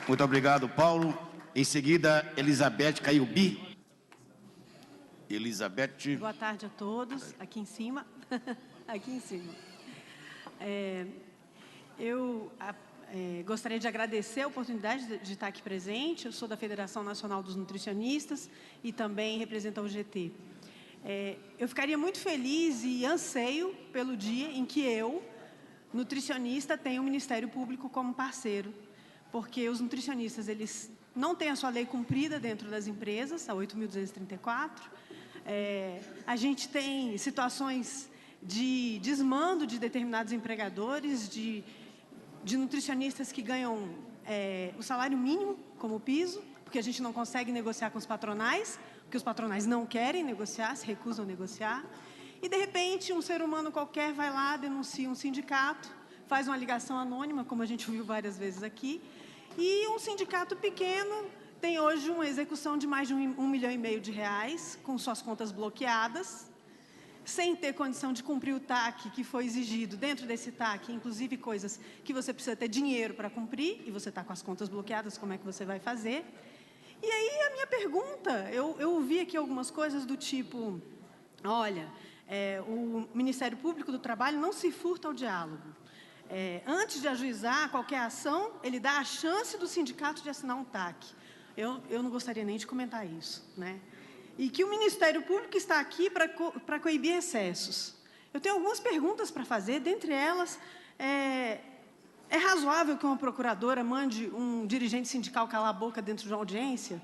Muito obrigado, Paulo. Em seguida, Elizabeth Caiubi. Elizabeth. Boa tarde a todos. Aqui em cima. Aqui em cima. Eu gostaria de agradecer a oportunidade de estar aqui presente. Eu sou da Federação Nacional dos Nutricionistas e também represento a UGT. Eu ficaria muito feliz e anseio pelo dia em que eu, nutricionista, tenho o Ministério Público como parceiro, porque os nutricionistas, eles não têm a sua lei cumprida dentro das empresas, a 8.234. A gente tem situações de desmando de determinados empregadores, de nutricionistas que ganham o salário mínimo como piso, porque a gente não consegue negociar com os patronais, porque os patronais não querem negociar, se recusam a negociar. E, de repente, um ser humano qualquer vai lá, denuncia um sindicato, faz uma ligação anônima, como a gente viu várias vezes aqui, e um sindicato pequeno tem hoje uma execução de mais de R$1,5 milhão, com suas contas bloqueadas, sem ter condição de cumprir o TAC que foi exigido dentro desse TAC, inclusive coisas que você precisa ter dinheiro para cumprir, e você está com as contas bloqueadas, como é que você vai fazer? E aí a minha pergunta, eu ouvi aqui algumas coisas do tipo, olha, o Ministério Público do Trabalho não se furta ao diálogo. antes de ajuizar qualquer ação, ele dá a chance do sindicato de assinar um TAC. Eu não gostaria nem de comentar isso, né? E que o Ministério Público está aqui para coibir excessos. Eu tenho algumas perguntas para fazer, dentre elas, é razoável que uma procuradora mande um dirigente sindical calar a boca dentro de uma audiência?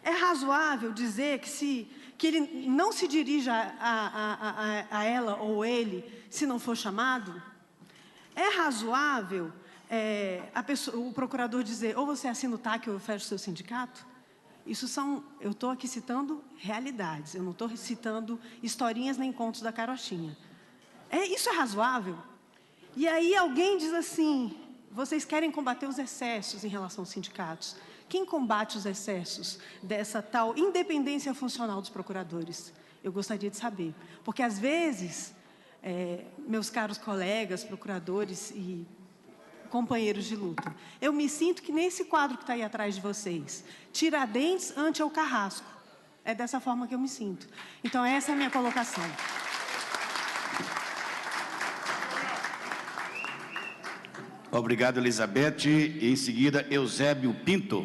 É razoável dizer que ele não se dirija a ela ou ele se não for chamado? É razoável o procurador dizer, ou você assina o TAC ou eu fecho o seu sindicato? Eu estou aqui citando realidades, eu não estou citando historinhas nem contos da carochinha. Isso é razoável? E aí alguém diz assim, vocês querem combater os excessos em relação aos sindicatos. Quem combate os excessos dessa tal independência funcional dos procuradores? Eu gostaria de saber. Porque, às vezes, meus caros colegas, procuradores e companheiros de luta, eu me sinto que nesse quadro que está aí atrás de vocês, Tiradentes ante o Carrasco. É dessa forma que eu me sinto. Então, essa é a minha colocação. Obrigado, Elizabeth. Em seguida, Eusébio Pinto.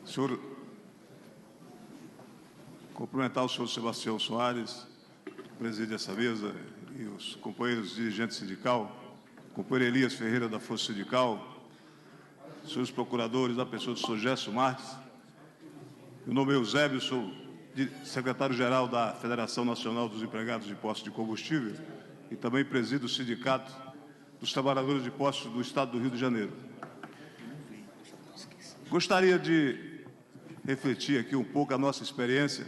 Senhor, cumprimentar o senhor Sebastião Soares, que preside essa mesa, e os companheiros dirigentes sindical, companheiro Elias Ferreira da Força Sindical, senhores procuradores, a pessoa do senhor Gerson Marques. Meu nome é Eusébio, sou secretário-geral da Federação Nacional dos Empregados de Postos de Combustível e também presido o Sindicato dos Trabalhadores de Postos do Estado do Rio de Janeiro. Gostaria de refletir aqui um pouco a nossa experiência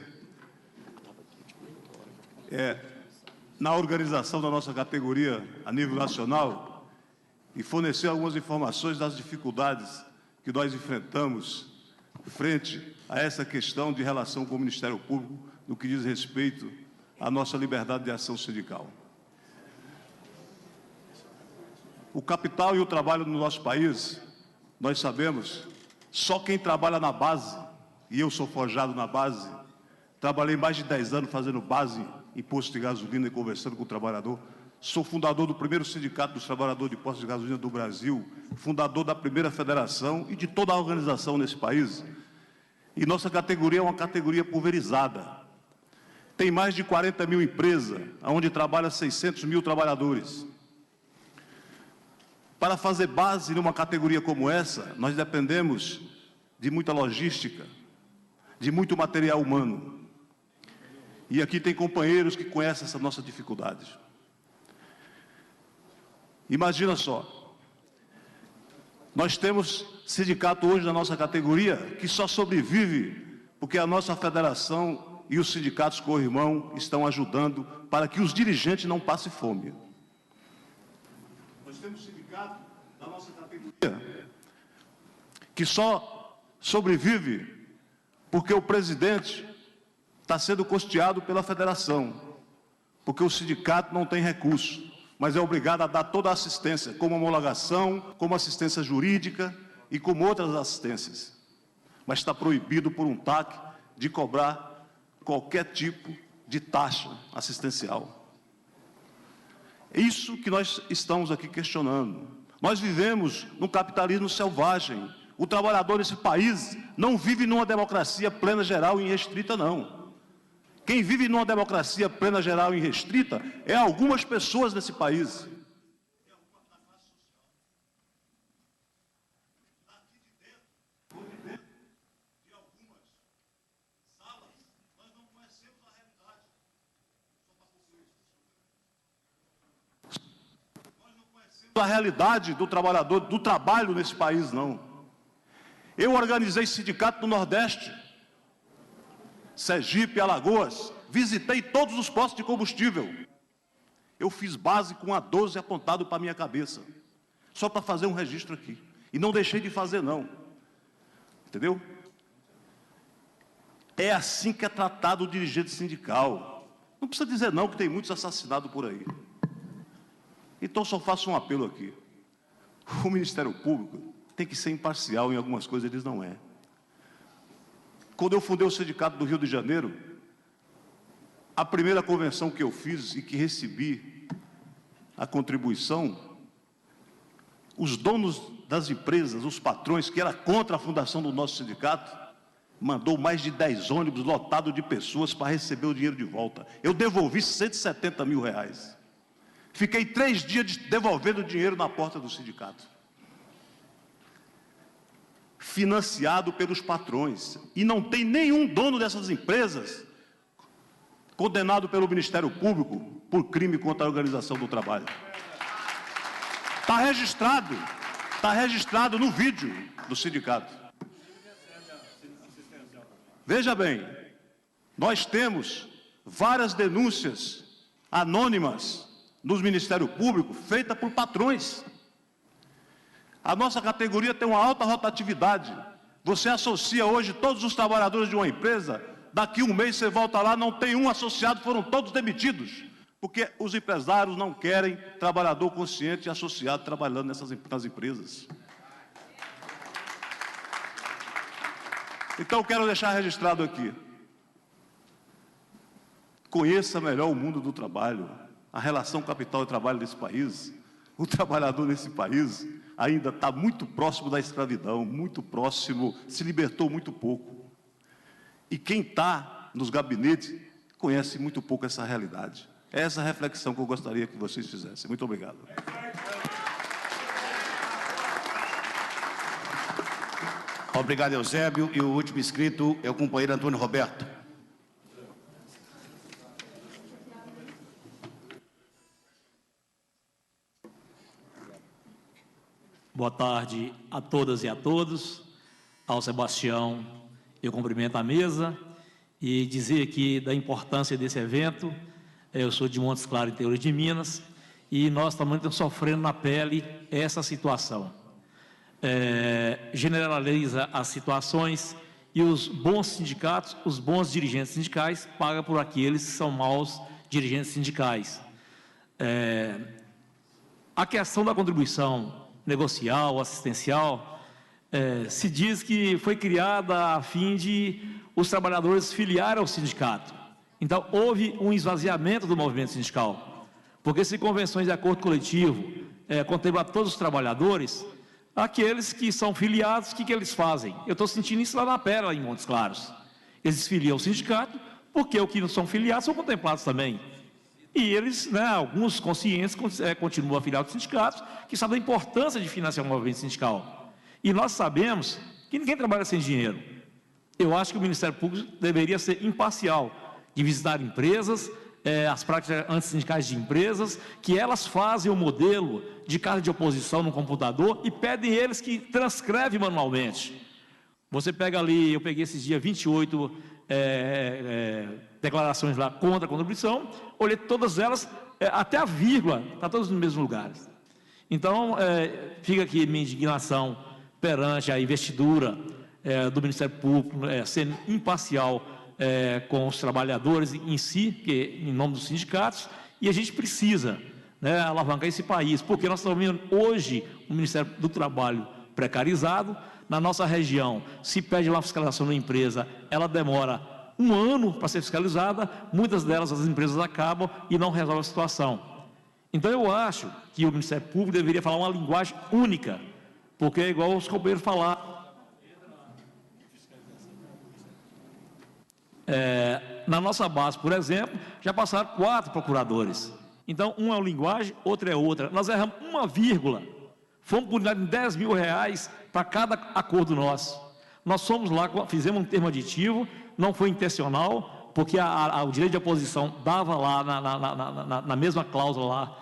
na organização da nossa categoria a nível nacional e fornecer algumas informações das dificuldades que nós enfrentamos frente a essa questão de relação com o Ministério Público no que diz respeito à nossa liberdade de ação sindical. O capital e o trabalho no nosso país, nós sabemos, só quem trabalha na base, e eu sou forjado na base, trabalhei mais de 10 anos fazendo base em posto de gasolina e conversando com o trabalhador, sou fundador do primeiro sindicato dos trabalhadores de postos de gasolina do Brasil, fundador da primeira federação e de toda a organização nesse país. E nossa categoria é uma categoria pulverizada. Tem mais de 40 mil empresas, onde trabalham 600 mil trabalhadores. Para fazer base numa categoria como essa, nós dependemos de muita logística, de muito material humano. E aqui tem companheiros que conhecem essa nossa dificuldade. Imagina só, nós temos sindicato hoje na nossa categoria que só sobrevive porque a nossa federação e os sindicatos co-irmão estão ajudando para que os dirigentes não passem fome. Nós temos sindicato da nossa categoria que só sobrevive porque o presidente está sendo custeado pela federação, porque o sindicato não tem recurso, mas é obrigado a dar toda a assistência, como homologação, como assistência jurídica e como outras assistências. Mas está proibido por um TAC de cobrar qualquer tipo de taxa assistencial. É isso que nós estamos aqui questionando. Nós vivemos num capitalismo selvagem. O trabalhador nesse país não vive numa democracia plena, geral e restrita, não. Quem vive numa democracia plena, geral e restrita é algumas pessoas nesse país. A realidade do trabalhador, do trabalho nesse país, não. Eu organizei sindicato no Nordeste, Sergipe, Alagoas, visitei todos os postos de combustível. Eu fiz base com a 12 apontado para a minha cabeça, só para fazer um registro aqui. E não deixei de fazer, não. Entendeu? É assim que é tratado o dirigente sindical. Não precisa dizer não, que tem muitos assassinados por aí. Então, só faço um apelo aqui. O Ministério Público tem que ser imparcial em algumas coisas, eles não é. quando eu fundei o Sindicato do Rio de Janeiro, a primeira convenção que eu fiz e que recebi a contribuição, os donos das empresas, os patrões, que era contra a fundação do nosso sindicato, mandou mais de 10 ônibus lotados de pessoas para receber o dinheiro de volta. Eu devolvi 170 mil reais. Fiquei 3 dias devolvendo o dinheiro na porta do sindicato. Financiado pelos patrões. E não tem nenhum dono dessas empresas condenado pelo Ministério Público por crime contra a organização do trabalho. Está registrado no vídeo do sindicato. Veja bem, nós temos várias denúncias anônimas no Ministério Público feitas por patrões. A nossa categoria tem uma alta rotatividade. Você associa hoje todos os trabalhadores de uma empresa, daqui um mês você volta lá, não tem um associado, foram todos demitidos. Porque os empresários não querem trabalhador consciente e associado trabalhando nas empresas. Então, quero deixar registrado aqui. Conheça melhor o mundo do trabalho, a relação capital e trabalho desse país. O trabalhador nesse país ainda está muito próximo da escravidão, muito próximo, se libertou muito pouco. E quem está nos gabinetes conhece muito pouco essa realidade. É essa reflexão que eu gostaria que vocês fizessem. Muito obrigado. Obrigado, Eusébio. E o último inscrito é o companheiro Antônio Roberto. Boa tarde a todas e a todos. Ao Sebastião, eu cumprimento a mesa e dizer aqui da importância desse evento. Eu sou de Montes Claros, interior de Minas, e nós também estamos sofrendo na pele essa situação. Generaliza as situações e os bons sindicatos, os bons dirigentes sindicais pagam por aqueles que são maus dirigentes sindicais. A questão da contribuição negocial, assistencial, se diz que foi criada a fim de os trabalhadores filiarem ao sindicato. Então, houve um esvaziamento do movimento sindical, porque se convenções de acordo coletivo contemplam todos os trabalhadores, aqueles que são filiados, o que eles fazem? Eu estou sentindo isso lá na Pérola, em Montes Claros. Eles filiam ao sindicato, porque os que não são filiados são contemplados também. E eles, alguns conscientes, continuam afiliados aos sindicatos, que sabem da importância de financiar o movimento sindical. E nós sabemos que ninguém trabalha sem dinheiro. Eu acho que o Ministério Público deveria ser imparcial, de visitar empresas, as práticas antissindicais de empresas, que elas fazem o modelo de carta de oposição no computador e pedem eles que transcrevem manualmente. Você pega ali, eu peguei esses dias 28 declarações lá contra a contribuição, olhei todas elas, até a vírgula, está todas nos mesmos lugares. Então, fica aqui minha indignação perante a investidura do Ministério Público, sendo imparcial com os trabalhadores em si, que, em nome dos sindicatos, e a gente precisa alavancar esse país, porque nós estamos vendo hoje o Ministério do Trabalho precarizado. Na nossa região, se pede uma fiscalização na empresa, ela demora 1 ano para ser fiscalizada, muitas delas as empresas acabam e não resolvem a situação. Então eu acho que o Ministério Público deveria falar uma linguagem única, porque é igual os companheiros falaram. Na nossa base, por exemplo, já passaram 4 procuradores. Então, um é uma linguagem, outro é outra. Nós erramos uma vírgula. Fomos punidos em 10 mil reais para cada acordo nosso. Nós fomos lá, fizemos um termo aditivo, não foi intencional, porque o direito de oposição dava lá na mesma cláusula lá,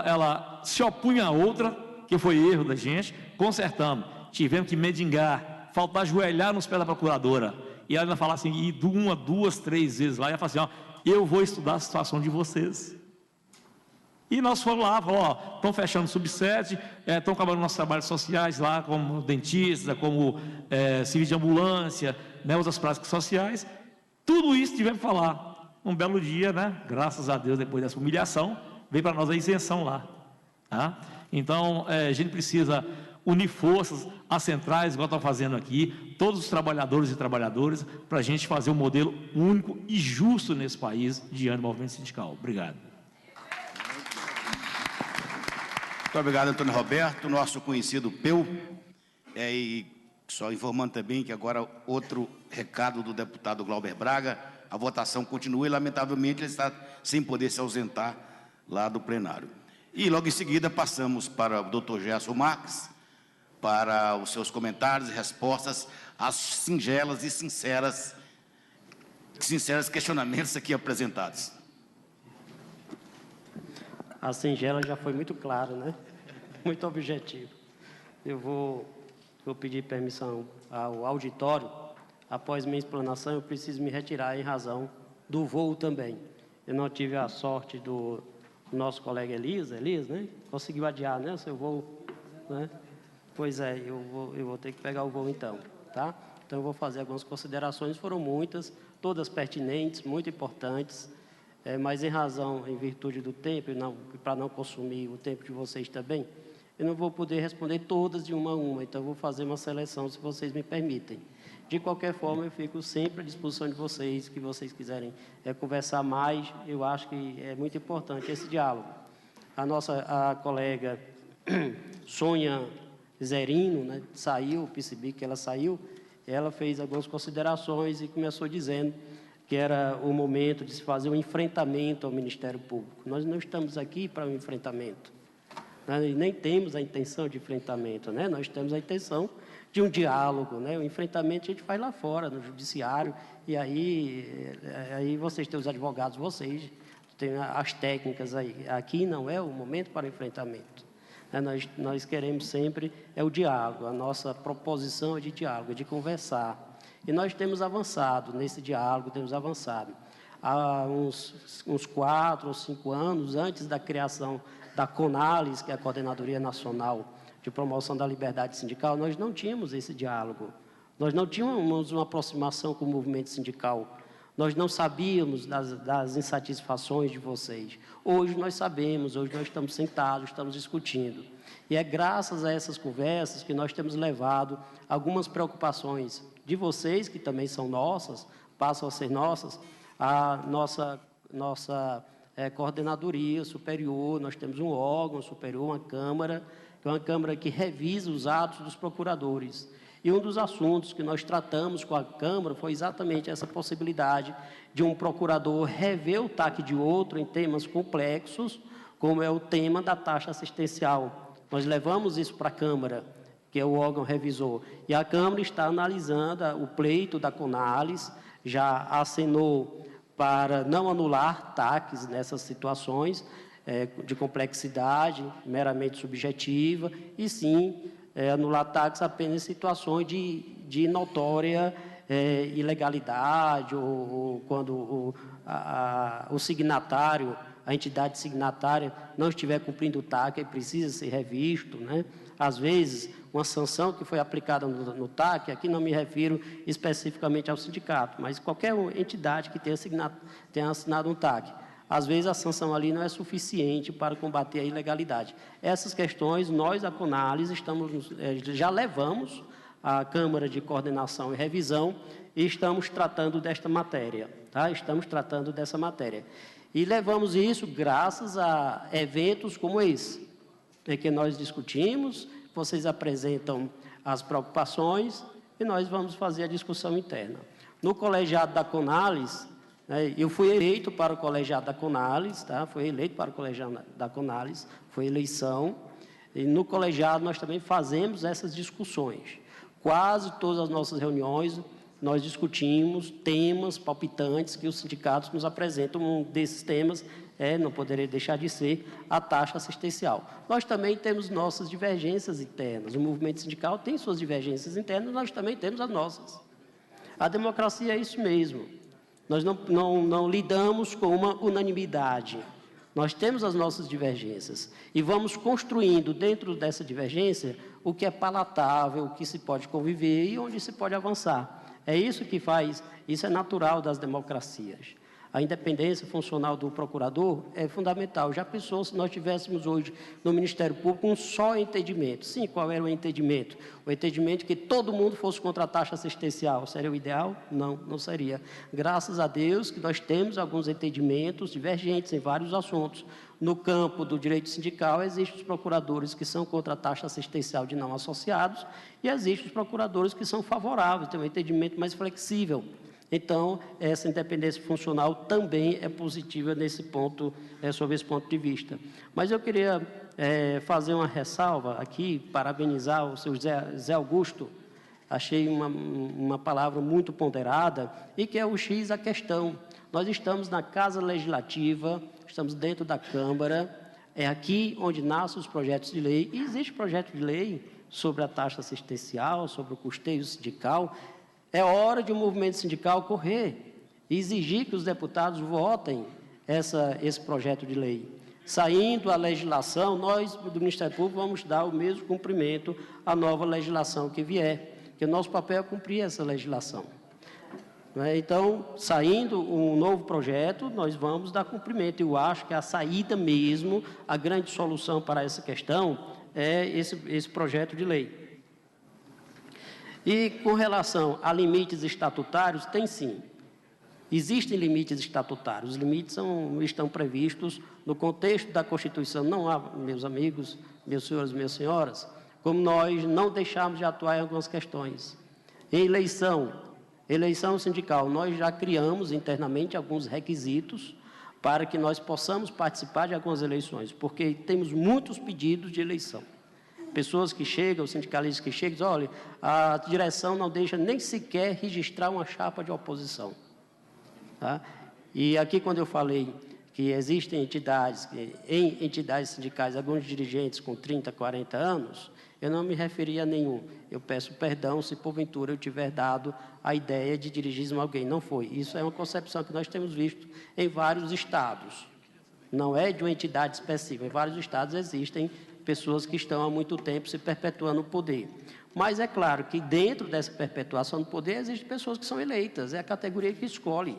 ela se opunha a outra, que foi erro da gente, consertamos. Tivemos que mendigar, faltar ajoelhar nos pés da procuradora. E ela ainda falava assim, e 1, 2, 3 vezes lá, e ela falava assim, eu vou estudar a situação de vocês. E nós fomos lá, estão fechando o subsede, estão acabando nossos trabalhos sociais lá, como dentista, como serviço de ambulância, outras práticas sociais. Tudo isso tivemos que falar. Um belo dia, graças a Deus, depois dessa humilhação, veio para nós a isenção lá. Tá? Então, a gente precisa unir forças, as centrais, igual estão fazendo aqui, todos os trabalhadores e trabalhadoras, para a gente fazer um modelo único e justo nesse país diante do movimento sindical. Obrigado. Muito obrigado, Antônio Roberto, nosso conhecido Peu. E só informando também que agora outro recado do deputado Glauber Braga, a votação continua e, lamentavelmente, ele está sem poder se ausentar lá do plenário. E, logo em seguida, passamos para o doutor Gerson Marques, para os seus comentários e respostas às singelas e sinceros questionamentos aqui apresentados. A singela já foi muito clara, né? Muito objetivo. Eu vou pedir permissão ao auditório. Após minha explanação, eu preciso me retirar em razão do voo também. Eu não tive a sorte do nosso colega Elias, né? Conseguiu adiar, né, o seu voo, né? Pois é, eu vou ter que pegar o voo então, tá? Então eu vou fazer algumas considerações, foram muitas, todas pertinentes, muito importantes, mas em virtude do tempo, e para não consumir o tempo de vocês também, eu não vou poder responder todas de uma a uma, então eu vou fazer uma seleção, se vocês me permitem. De qualquer forma, eu fico sempre à disposição de vocês, que vocês quiserem conversar mais, eu acho que é muito importante esse diálogo. A colega Sônia Zerino, né, saiu, percebi que ela saiu, ela fez algumas considerações e começou dizendo que era o momento de se fazer um enfrentamento ao Ministério Público. Nós não estamos aqui para um enfrentamento, né, e nem temos a intenção de enfrentamento, né, nós temos a intenção de um diálogo, né? O enfrentamento a gente faz lá fora, no judiciário, e aí vocês têm os advogados, vocês têm as técnicas aí. Aqui não é o momento para o enfrentamento. Nós queremos sempre o diálogo, a nossa proposição é de diálogo, é de conversar. E nós temos avançado nesse diálogo, temos avançado. Há uns 4 ou 5 anos, antes da criação da CONALES, que é a Coordenadoria Nacional de Promoção da Liberdade Sindical, nós não tínhamos esse diálogo. Nós não tínhamos uma aproximação com o movimento sindical. Nós não sabíamos das insatisfações de vocês. Hoje nós sabemos, hoje nós estamos sentados, estamos discutindo. E é graças a essas conversas que nós temos levado algumas preocupações de vocês, que também são nossas, passam a ser nossas, a nossa coordenadoria superior, nós temos um órgão superior, uma Câmara, que é uma Câmara que revisa os atos dos procuradores. E um dos assuntos que nós tratamos com a Câmara foi exatamente essa possibilidade de um procurador rever o TAC de outro em temas complexos, como é o tema da taxa assistencial. Nós levamos isso para a Câmara, que é o órgão revisor, e a Câmara está analisando o pleito da CONALES, já acenou para não anular TACs nessas situações de complexidade meramente subjetiva, e sim anular TACs apenas em situações de notória ilegalidade, ou quando o signatário, a entidade signatária, não estiver cumprindo o TAC e precisa ser revisto, né? Às vezes, uma sanção que foi aplicada no TAC, aqui não me refiro especificamente ao sindicato, mas qualquer entidade que tenha assinado um TAC, às vezes a sanção ali não é suficiente para combater a ilegalidade. Essas questões, nós, a CONALES, já levamos à Câmara de Coordenação e Revisão e estamos tratando desta matéria, tá? Estamos tratando dessa matéria. E levamos isso graças a eventos como esse, que nós discutimos, vocês apresentam as preocupações e nós vamos fazer a discussão interna. No colegiado da CONALES, eu fui eleito para o colegiado da CONALES, tá? Fui eleito para o colegiado da CONALES, foi eleição, e no colegiado nós também fazemos essas discussões. Quase todas as nossas reuniões nós discutimos temas palpitantes que os sindicatos nos apresentam. Um desses temas não poderia deixar de ser a taxa assistencial. Nós também temos nossas divergências internas. O movimento sindical tem suas divergências internas, nós também temos as nossas. A democracia é isso mesmo. Nós não lidamos com uma unanimidade. Nós temos as nossas divergências e vamos construindo dentro dessa divergência o que é palatável, o que se pode conviver e onde se pode avançar. É isso que faz, isso é natural das democracias. A independência funcional do procurador é fundamental. Já pensou se nós tivéssemos hoje no Ministério Público um só entendimento? Sim, qual era o entendimento? O entendimento que todo mundo fosse contra a taxa assistencial. Seria o ideal? Não, não seria. Graças a Deus que nós temos alguns entendimentos divergentes em vários assuntos. No campo do direito sindical, existem os procuradores que são contra a taxa assistencial de não associados e existem os procuradores que são favoráveis, têm um entendimento mais flexível. Então, essa independência funcional também é positiva nesse ponto, sob esse ponto de vista. Mas eu queria fazer uma ressalva aqui, parabenizar o seu Zé Augusto. Achei uma palavra muito ponderada e que é o X a questão. Nós estamos na Casa Legislativa, estamos dentro da Câmara, é aqui onde nascem os projetos de lei, e existe projeto de lei sobre a taxa assistencial, sobre o custeio sindical. É hora de o movimento sindical correr e exigir que os deputados votem esse projeto de lei. Saindo a legislação, nós, do Ministério Público, vamos dar o mesmo cumprimento à nova legislação que vier, porque o nosso papel é cumprir essa legislação. Então, saindo um novo projeto, nós vamos dar cumprimento. Eu acho que a saída mesmo, a grande solução para essa questão é esse projeto de lei. E com relação a limites estatutários, tem sim. Existem limites estatutários. Os limites estão previstos no contexto da Constituição. Não há, meus amigos, meus senhores e minhas senhoras, como nós não deixamos de atuar em algumas questões. Em eleição sindical, nós já criamos internamente alguns requisitos para que nós possamos participar de algumas eleições, porque temos muitos pedidos de eleição. Pessoas que chegam, sindicalistas que chegam, dizem, olha, a direção não deixa nem sequer registrar uma chapa de oposição. Tá? E aqui, quando eu falei que existem entidades, em entidades sindicais, alguns dirigentes com 30, 40 anos, eu não me referi a nenhum. Eu peço perdão se, porventura, eu tiver dado a ideia de dirigismo a alguém. Não foi. Isso é uma concepção que nós temos visto em vários estados. Não é de uma entidade específica. Em vários estados existem pessoas que estão há muito tempo se perpetuando no poder. Mas é claro que dentro dessa perpetuação do poder existem pessoas que são eleitas, é a categoria que escolhe.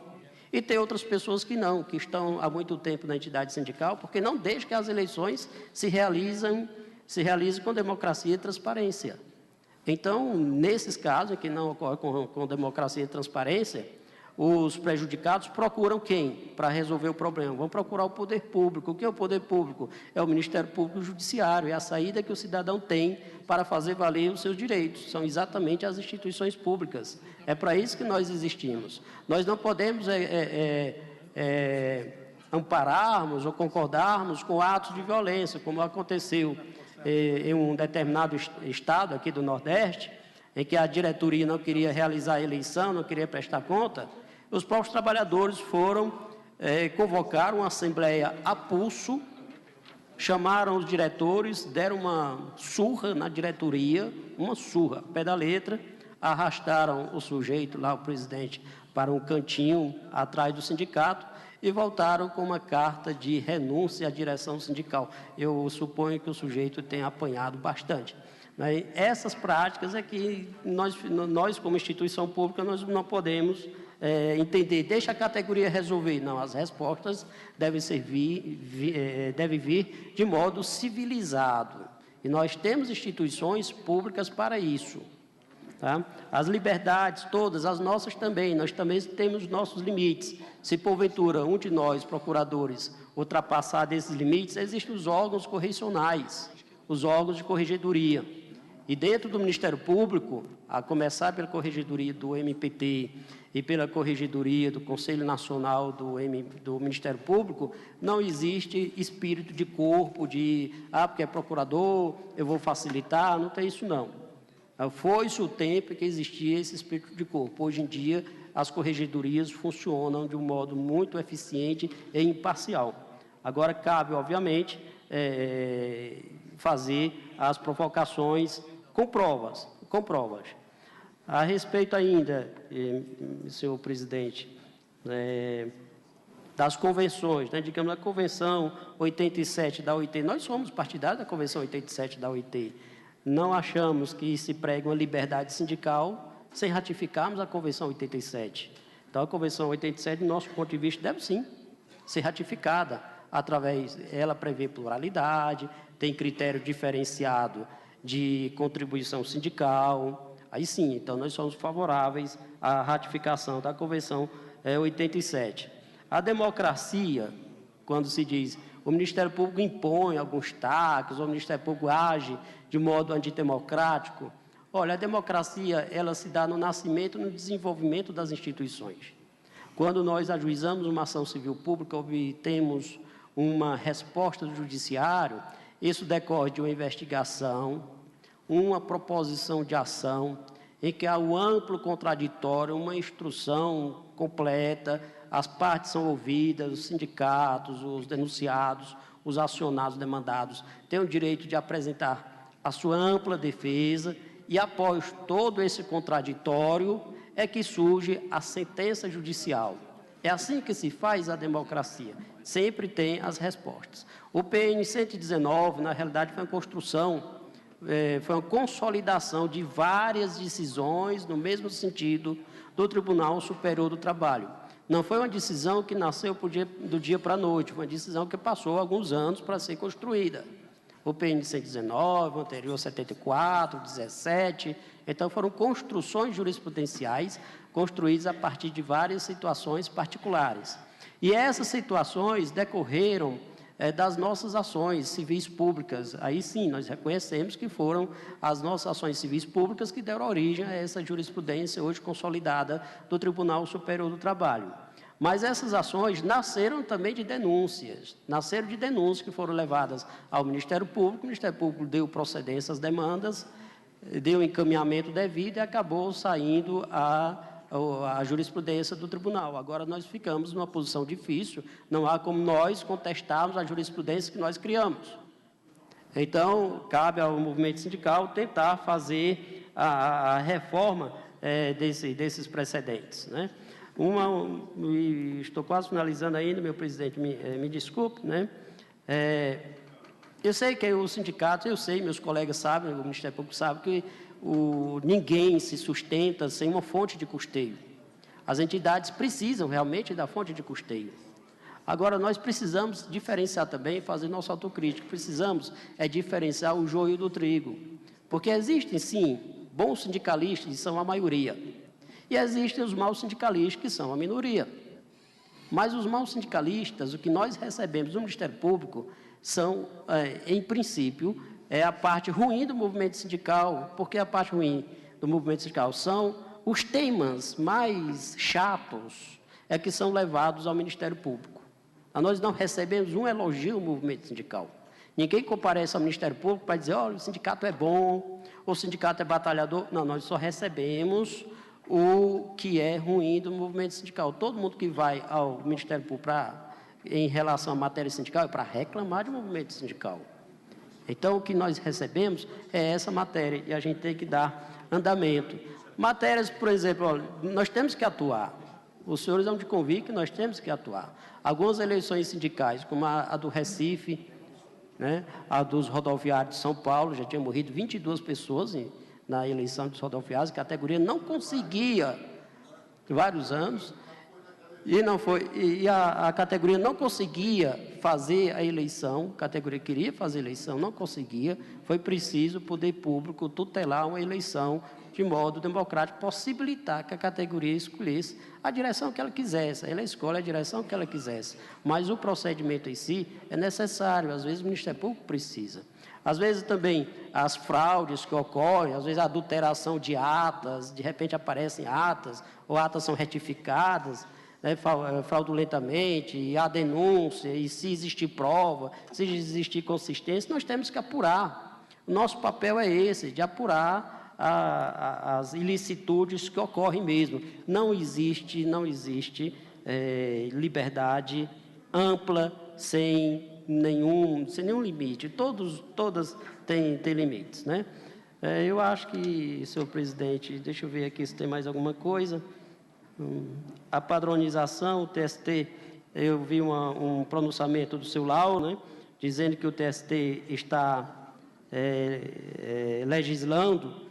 E tem outras pessoas que não, que estão há muito tempo na entidade sindical, porque não deixam que as eleições se realizem com democracia e transparência. Então, nesses casos em que não ocorre com democracia e transparência, os prejudicados procuram quem para resolver o problema? Vão procurar o poder público. O que é o poder público? É o Ministério Público Judiciário, é a saída que o cidadão tem para fazer valer os seus direitos. São exatamente as instituições públicas. É para isso que nós existimos. Nós não podemos ampararmos ou concordarmos com atos de violência, como aconteceu em um determinado estado aqui do Nordeste, em que a diretoria não queria realizar a eleição, não queria prestar conta. Os próprios trabalhadores foram convocar uma assembleia a pulso, chamaram os diretores, deram uma surra na diretoria, uma surra, pé da letra, arrastaram o sujeito lá, o presidente, para um cantinho atrás do sindicato e voltaram com uma carta de renúncia à direção sindical. Eu suponho que o sujeito tenha apanhado bastante. Essas práticas é que nós como instituição pública, nós não podemos entender, deixa a categoria resolver. Não, as respostas devem vir de modo civilizado. E nós temos instituições públicas para isso. Tá? As liberdades todas, as nossas também, nós também temos nossos limites. Se porventura um de nós, procuradores, ultrapassar desses limites, existem os órgãos correcionais, os órgãos de corregedoria. E dentro do Ministério Público, a começar pela corregedoria do MPT e pela corregedoria do Conselho Nacional do Ministério Público, não existe espírito de corpo, porque é procurador, eu vou facilitar, não tem isso não. Foi-se o tempo em que existia esse espírito de corpo. Hoje em dia, as corregedorias funcionam de um modo muito eficiente e imparcial. Agora, cabe, obviamente, fazer as provocações com provas. A respeito ainda, senhor presidente, das convenções, digamos, a Convenção 87 da OIT, nós somos partidários da Convenção 87 da OIT. Não achamos que se pregue uma liberdade sindical sem ratificarmos a Convenção 87. Então, a Convenção 87, do nosso ponto de vista, deve sim ser ratificada ela prevê pluralidade, tem critério diferenciado de contribuição sindical, aí sim, então nós somos favoráveis à ratificação da Convenção 87. A democracia, quando se diz o Ministério Público impõe alguns taxas, o Ministério Público age de modo antidemocrático, olha, a democracia, ela se dá no nascimento e no desenvolvimento das instituições. Quando nós ajuizamos uma ação civil pública, obtemos uma resposta do judiciário, isso decorre de uma investigação, uma proposição de ação, em que há um amplo contraditório, uma instrução completa, as partes são ouvidas, os sindicatos, os denunciados, os acionados, demandados, têm o direito de apresentar a sua ampla defesa e, após todo esse contraditório, é que surge a sentença judicial. É assim que se faz a democracia, sempre tem as respostas. O PN 119, na realidade, foi uma construção, foi uma consolidação de várias decisões no mesmo sentido do Tribunal Superior do Trabalho. Não foi uma decisão que nasceu do dia para a noite, foi uma decisão que passou alguns anos para ser construída. O PN 119, o anterior 74, 17, então foram construções jurisprudenciais construídas a partir de várias situações particulares. E essas situações decorreram das nossas ações civis públicas. Aí sim, nós reconhecemos que foram as nossas ações civis públicas que deram origem a essa jurisprudência hoje consolidada do Tribunal Superior do Trabalho. Mas essas ações nasceram também de denúncias, que foram levadas ao Ministério Público, o Ministério Público deu procedência às demandas, deu encaminhamento devido e acabou saindo a jurisprudência do tribunal. Agora nós ficamos numa posição difícil, não há como nós contestarmos a jurisprudência que nós criamos. Então, cabe ao movimento sindical tentar fazer a reforma desses precedentes, né? Estou quase finalizando ainda, meu presidente, me desculpe, né? Eu sei que o sindicato, meus colegas sabem, o Ministério Público sabe que ninguém se sustenta sem uma fonte de custeio. As entidades precisam realmente da fonte de custeio. Agora, nós precisamos diferenciar também, fazer nossa autocrítica, precisamos diferenciar o joio do trigo, porque existem, sim, bons sindicalistas, e são a maioria, e existem os maus sindicalistas, que são a minoria. Mas os maus sindicalistas, o que nós recebemos do Ministério Público, são, em princípio, a parte ruim do movimento sindical. Porque a parte ruim do movimento sindical são os temas mais chatos que são levados ao Ministério Público. Nós não recebemos um elogio do movimento sindical. Ninguém comparece ao Ministério Público para dizer, olha, o sindicato é bom, o sindicato é batalhador. Não, nós só recebemos o que é ruim do movimento sindical. Todo mundo que vai ao Ministério Público em relação à matéria sindical é para reclamar do movimento sindical. Então, o que nós recebemos é essa matéria e a gente tem que dar andamento. Matérias, por exemplo, olha, nós temos que atuar. Os senhores vão de convir que nós temos que atuar. Algumas eleições sindicais, como a do Recife, né, a dos rodoviários de São Paulo, já tinha morrido 22 pessoas na eleição dos rodoviários, a categoria não conseguia, vários anos, e a categoria não conseguia fazer a eleição, a categoria queria fazer a eleição, não conseguia, foi preciso o poder público tutelar uma eleição de modo democrático, possibilitar que a categoria escolhesse a direção que ela quisesse, ela escolhe a direção que ela quisesse, mas o procedimento em si é necessário, às vezes o Ministério Público precisa. Às vezes também as fraudes que ocorrem, às vezes a adulteração de atas, de repente aparecem atas, ou atas são retificadas, né, fraudulentamente, e há denúncia, e se existir prova, se existir consistência, nós temos que apurar. O nosso papel é esse, de apurar as ilicitudes que ocorrem mesmo. Não existe liberdade ampla sem nenhum limite. Todas têm limites, né? Eu acho que, senhor presidente, deixa eu ver aqui se tem mais alguma coisa. A padronização, o TST, eu vi um pronunciamento do seu Lauro, né, dizendo que o TST está legislando.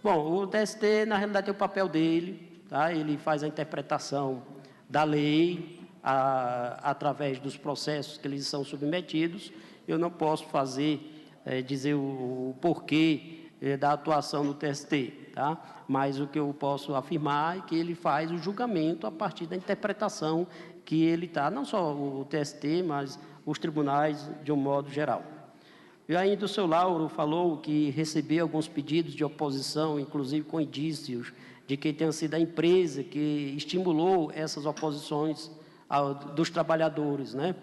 Bom, o TST, na realidade, tem o papel dele, tá? Ele faz a interpretação da lei através dos processos que eles são submetidos. Eu não posso dizer o porquê da atuação do TST, tá? Mas o que eu posso afirmar é que ele faz o julgamento a partir da interpretação que ele está, não só o TST, mas os tribunais de um modo geral. E ainda o seu Lauro falou que recebeu alguns pedidos de oposição, inclusive com indícios de que tenha sido a empresa que estimulou essas oposições dos trabalhadores, né?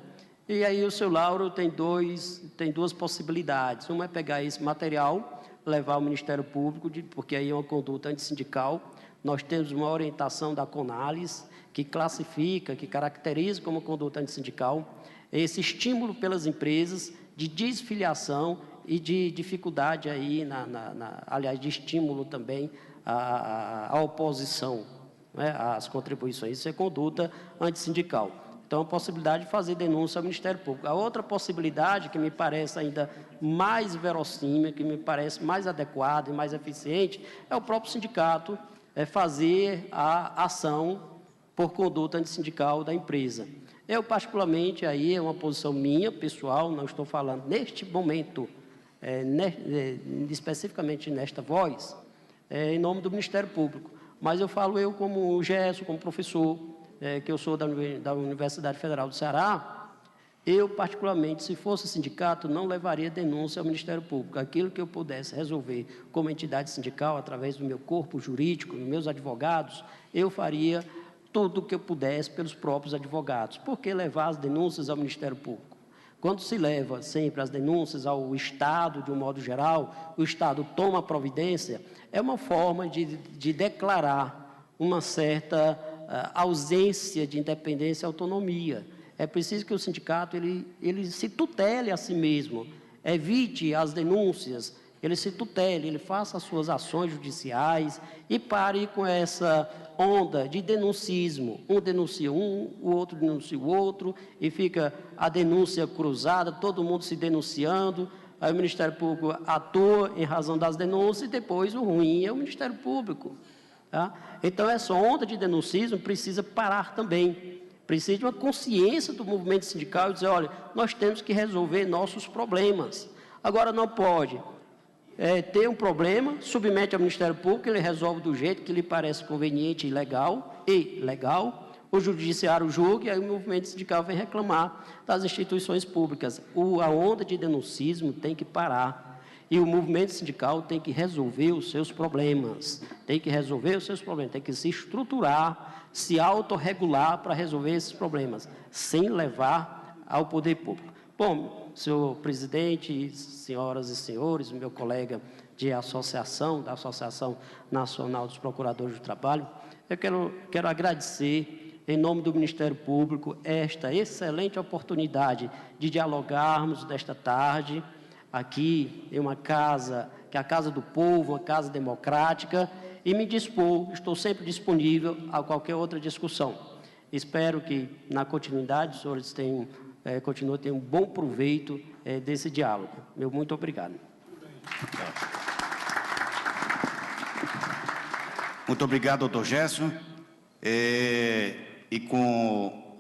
E aí o seu Lauro tem duas possibilidades. Uma é pegar esse material, levar ao Ministério Público, porque aí é uma conduta antissindical. Nós temos uma orientação da CONALES, que classifica, que caracteriza como conduta antissindical esse estímulo pelas empresas de desfiliação e de dificuldade aí, aliás, de estímulo também à oposição, né, às contribuições. Isso é conduta antissindical. Então, a possibilidade de fazer denúncia ao Ministério Público. A outra possibilidade, que me parece ainda mais verossímil, que me parece mais adequada e mais eficiente, é o próprio sindicato fazer a ação por conduta antissindical da empresa. Eu, particularmente, aí é uma posição minha, pessoal, não estou falando neste momento, especificamente nesta voz, em nome do Ministério Público. Mas eu falo como Gerson, como professor, que eu sou da Universidade Federal do Ceará, eu, particularmente, se fosse sindicato, não levaria denúncia ao Ministério Público. Aquilo que eu pudesse resolver como entidade sindical, através do meu corpo jurídico, dos meus advogados, eu faria tudo o que eu pudesse pelos próprios advogados. Por que levar as denúncias ao Ministério Público? Quando se leva sempre as denúncias ao Estado, de um modo geral, o Estado toma providência, é uma forma de declarar uma certa ausência de independência e autonomia. É preciso que o sindicato ele se tutele a si mesmo, evite as denúncias, ele se tutele, ele faça as suas ações judiciais e pare com essa onda de denuncismo. Um denuncia o outro denuncia o outro, e fica a denúncia cruzada, todo mundo se denunciando, aí o Ministério Público atua em razão das denúncias, e depois o ruim é o Ministério Público. Tá? Então, essa onda de denuncismo precisa parar também. Precisa de uma consciência do movimento sindical e dizer, olha, nós temos que resolver nossos problemas. Agora, não pode ter um problema, submete ao Ministério Público, ele resolve do jeito que lhe parece conveniente e legal, o judiciário julga, e aí o movimento sindical vem reclamar das instituições públicas. A onda de denuncismo tem que parar. E o movimento sindical tem que resolver os seus problemas, tem que se estruturar, se autorregular para resolver esses problemas, sem levar ao poder público. Bom, senhor presidente, senhoras e senhores, meu colega de associação, da Associação Nacional dos Procuradores do Trabalho, eu quero agradecer, em nome do Ministério Público, esta excelente oportunidade de dialogarmos nesta tarde, aqui em uma casa, que é a Casa do Povo, uma casa democrática, e me estou sempre disponível a qualquer outra discussão. Espero que, na continuidade, os senhores continuem tendo um bom proveito desse diálogo. Meu muito obrigado. Muito obrigado, doutor Gerson. E com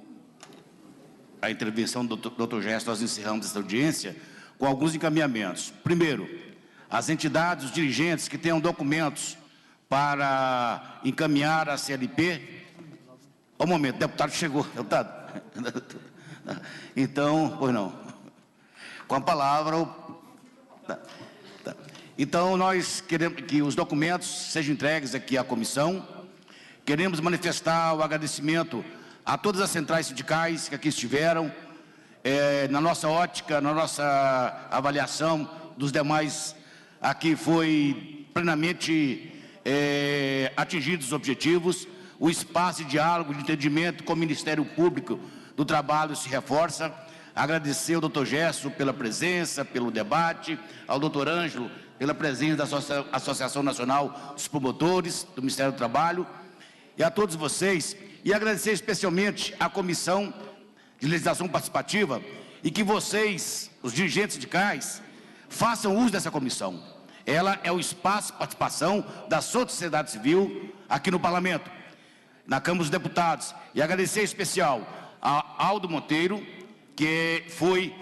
a intervenção do doutor Gerson, nós encerramos esta audiência com alguns encaminhamentos. Primeiro, as entidades, os dirigentes que tenham documentos para encaminhar a CLP. Um momento, deputado chegou. Deputado. Então, pois não. Com a palavra. Então, nós queremos que os documentos sejam entregues aqui à comissão. Queremos manifestar o agradecimento a todas as centrais sindicais que aqui estiveram. Na nossa ótica, na nossa avaliação dos demais, aqui foi plenamente atingidos os objetivos. O espaço de diálogo, de entendimento com o Ministério Público do Trabalho se reforça. Agradecer ao doutor Gerson pela presença, pelo debate, ao doutor Ângelo pela presença da Associação Nacional dos Promotores do Ministério do Trabalho, e a todos vocês, e agradecer especialmente à Comissão de Legislação Participativa, e que vocês, os dirigentes sindicais, façam uso dessa comissão. Ela é o espaço de participação da sociedade civil aqui no Parlamento. na Câmara dos Deputados. E agradecer em especial a Aldo Monteiro, que foi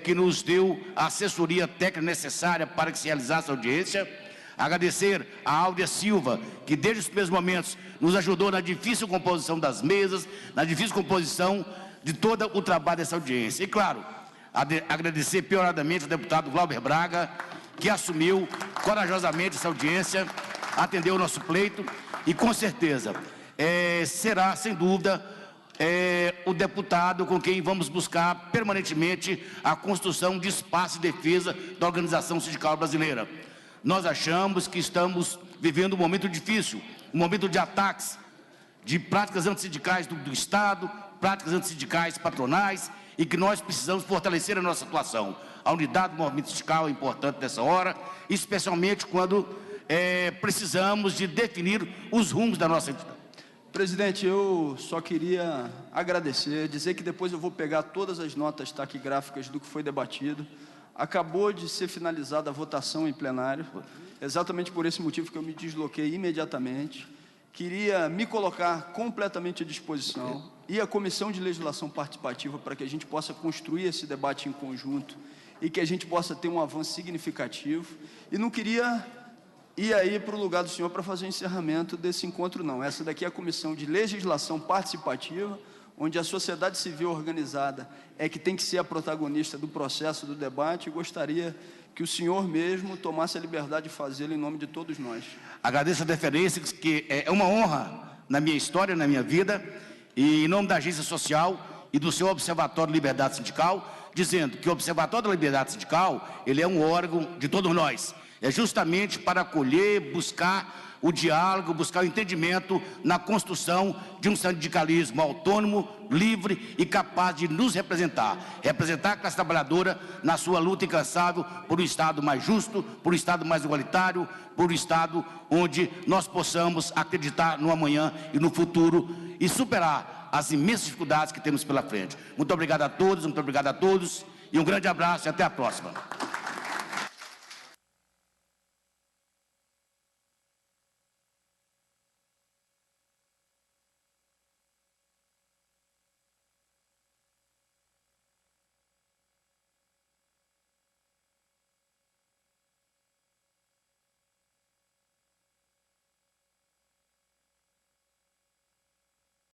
que nos deu a assessoria técnica necessária para que se realizasse a audiência. Agradecer a Áudia Silva, que desde os primeiros momentos nos ajudou na difícil composição das mesas, na difícil composição de todo o trabalho dessa audiência. E, claro, agradecer pioradamente ao deputado Glauber Braga, que assumiu corajosamente essa audiência, atendeu o nosso pleito e, com certeza, será, sem dúvida, o deputado com quem vamos buscar permanentemente a construção de espaço de defesa da organização sindical brasileira. Nós achamos que estamos vivendo um momento difícil, um momento de ataques, de práticas antissindicais do Estado, práticas antissindicais patronais, e que nós precisamos fortalecer a nossa atuação. A unidade do movimento sindical é importante nessa hora, especialmente quando precisamos de definir os rumos da nossa entidade. Presidente, eu só queria agradecer, dizer que depois eu vou pegar todas as notas taquigráficas do que foi debatido. Acabou de ser finalizada a votação em plenário, exatamente por esse motivo que eu me desloquei imediatamente. Queria me colocar completamente à disposição e a Comissão de Legislação Participativa para que a gente possa construir esse debate em conjunto e que a gente possa ter um avanço significativo. E não queria ir aí para o lugar do senhor para fazer o encerramento desse encontro, não. Essa daqui é a Comissão de Legislação Participativa, onde a sociedade civil organizada é que tem que ser a protagonista do processo do debate, e gostaria que o senhor mesmo tomasse a liberdade de fazê-lo em nome de todos nós. Agradeço a deferência, que é uma honra na minha história, na minha vida, e em nome da Agência Social e do seu Observatório de Liberdade Sindical, dizendo que o Observatório da Liberdade Sindical, ele é um órgão de todos nós. É justamente para acolher, buscar o diálogo, buscar o entendimento na construção de um sindicalismo autônomo, livre e capaz de nos representar. Representar a classe trabalhadora na sua luta incansável por um Estado mais justo, por um Estado mais igualitário, por um Estado onde nós possamos acreditar no amanhã e no futuro e superar as imensas dificuldades que temos pela frente. Muito obrigado a todos, muito obrigado a todos e um grande abraço e até a próxima.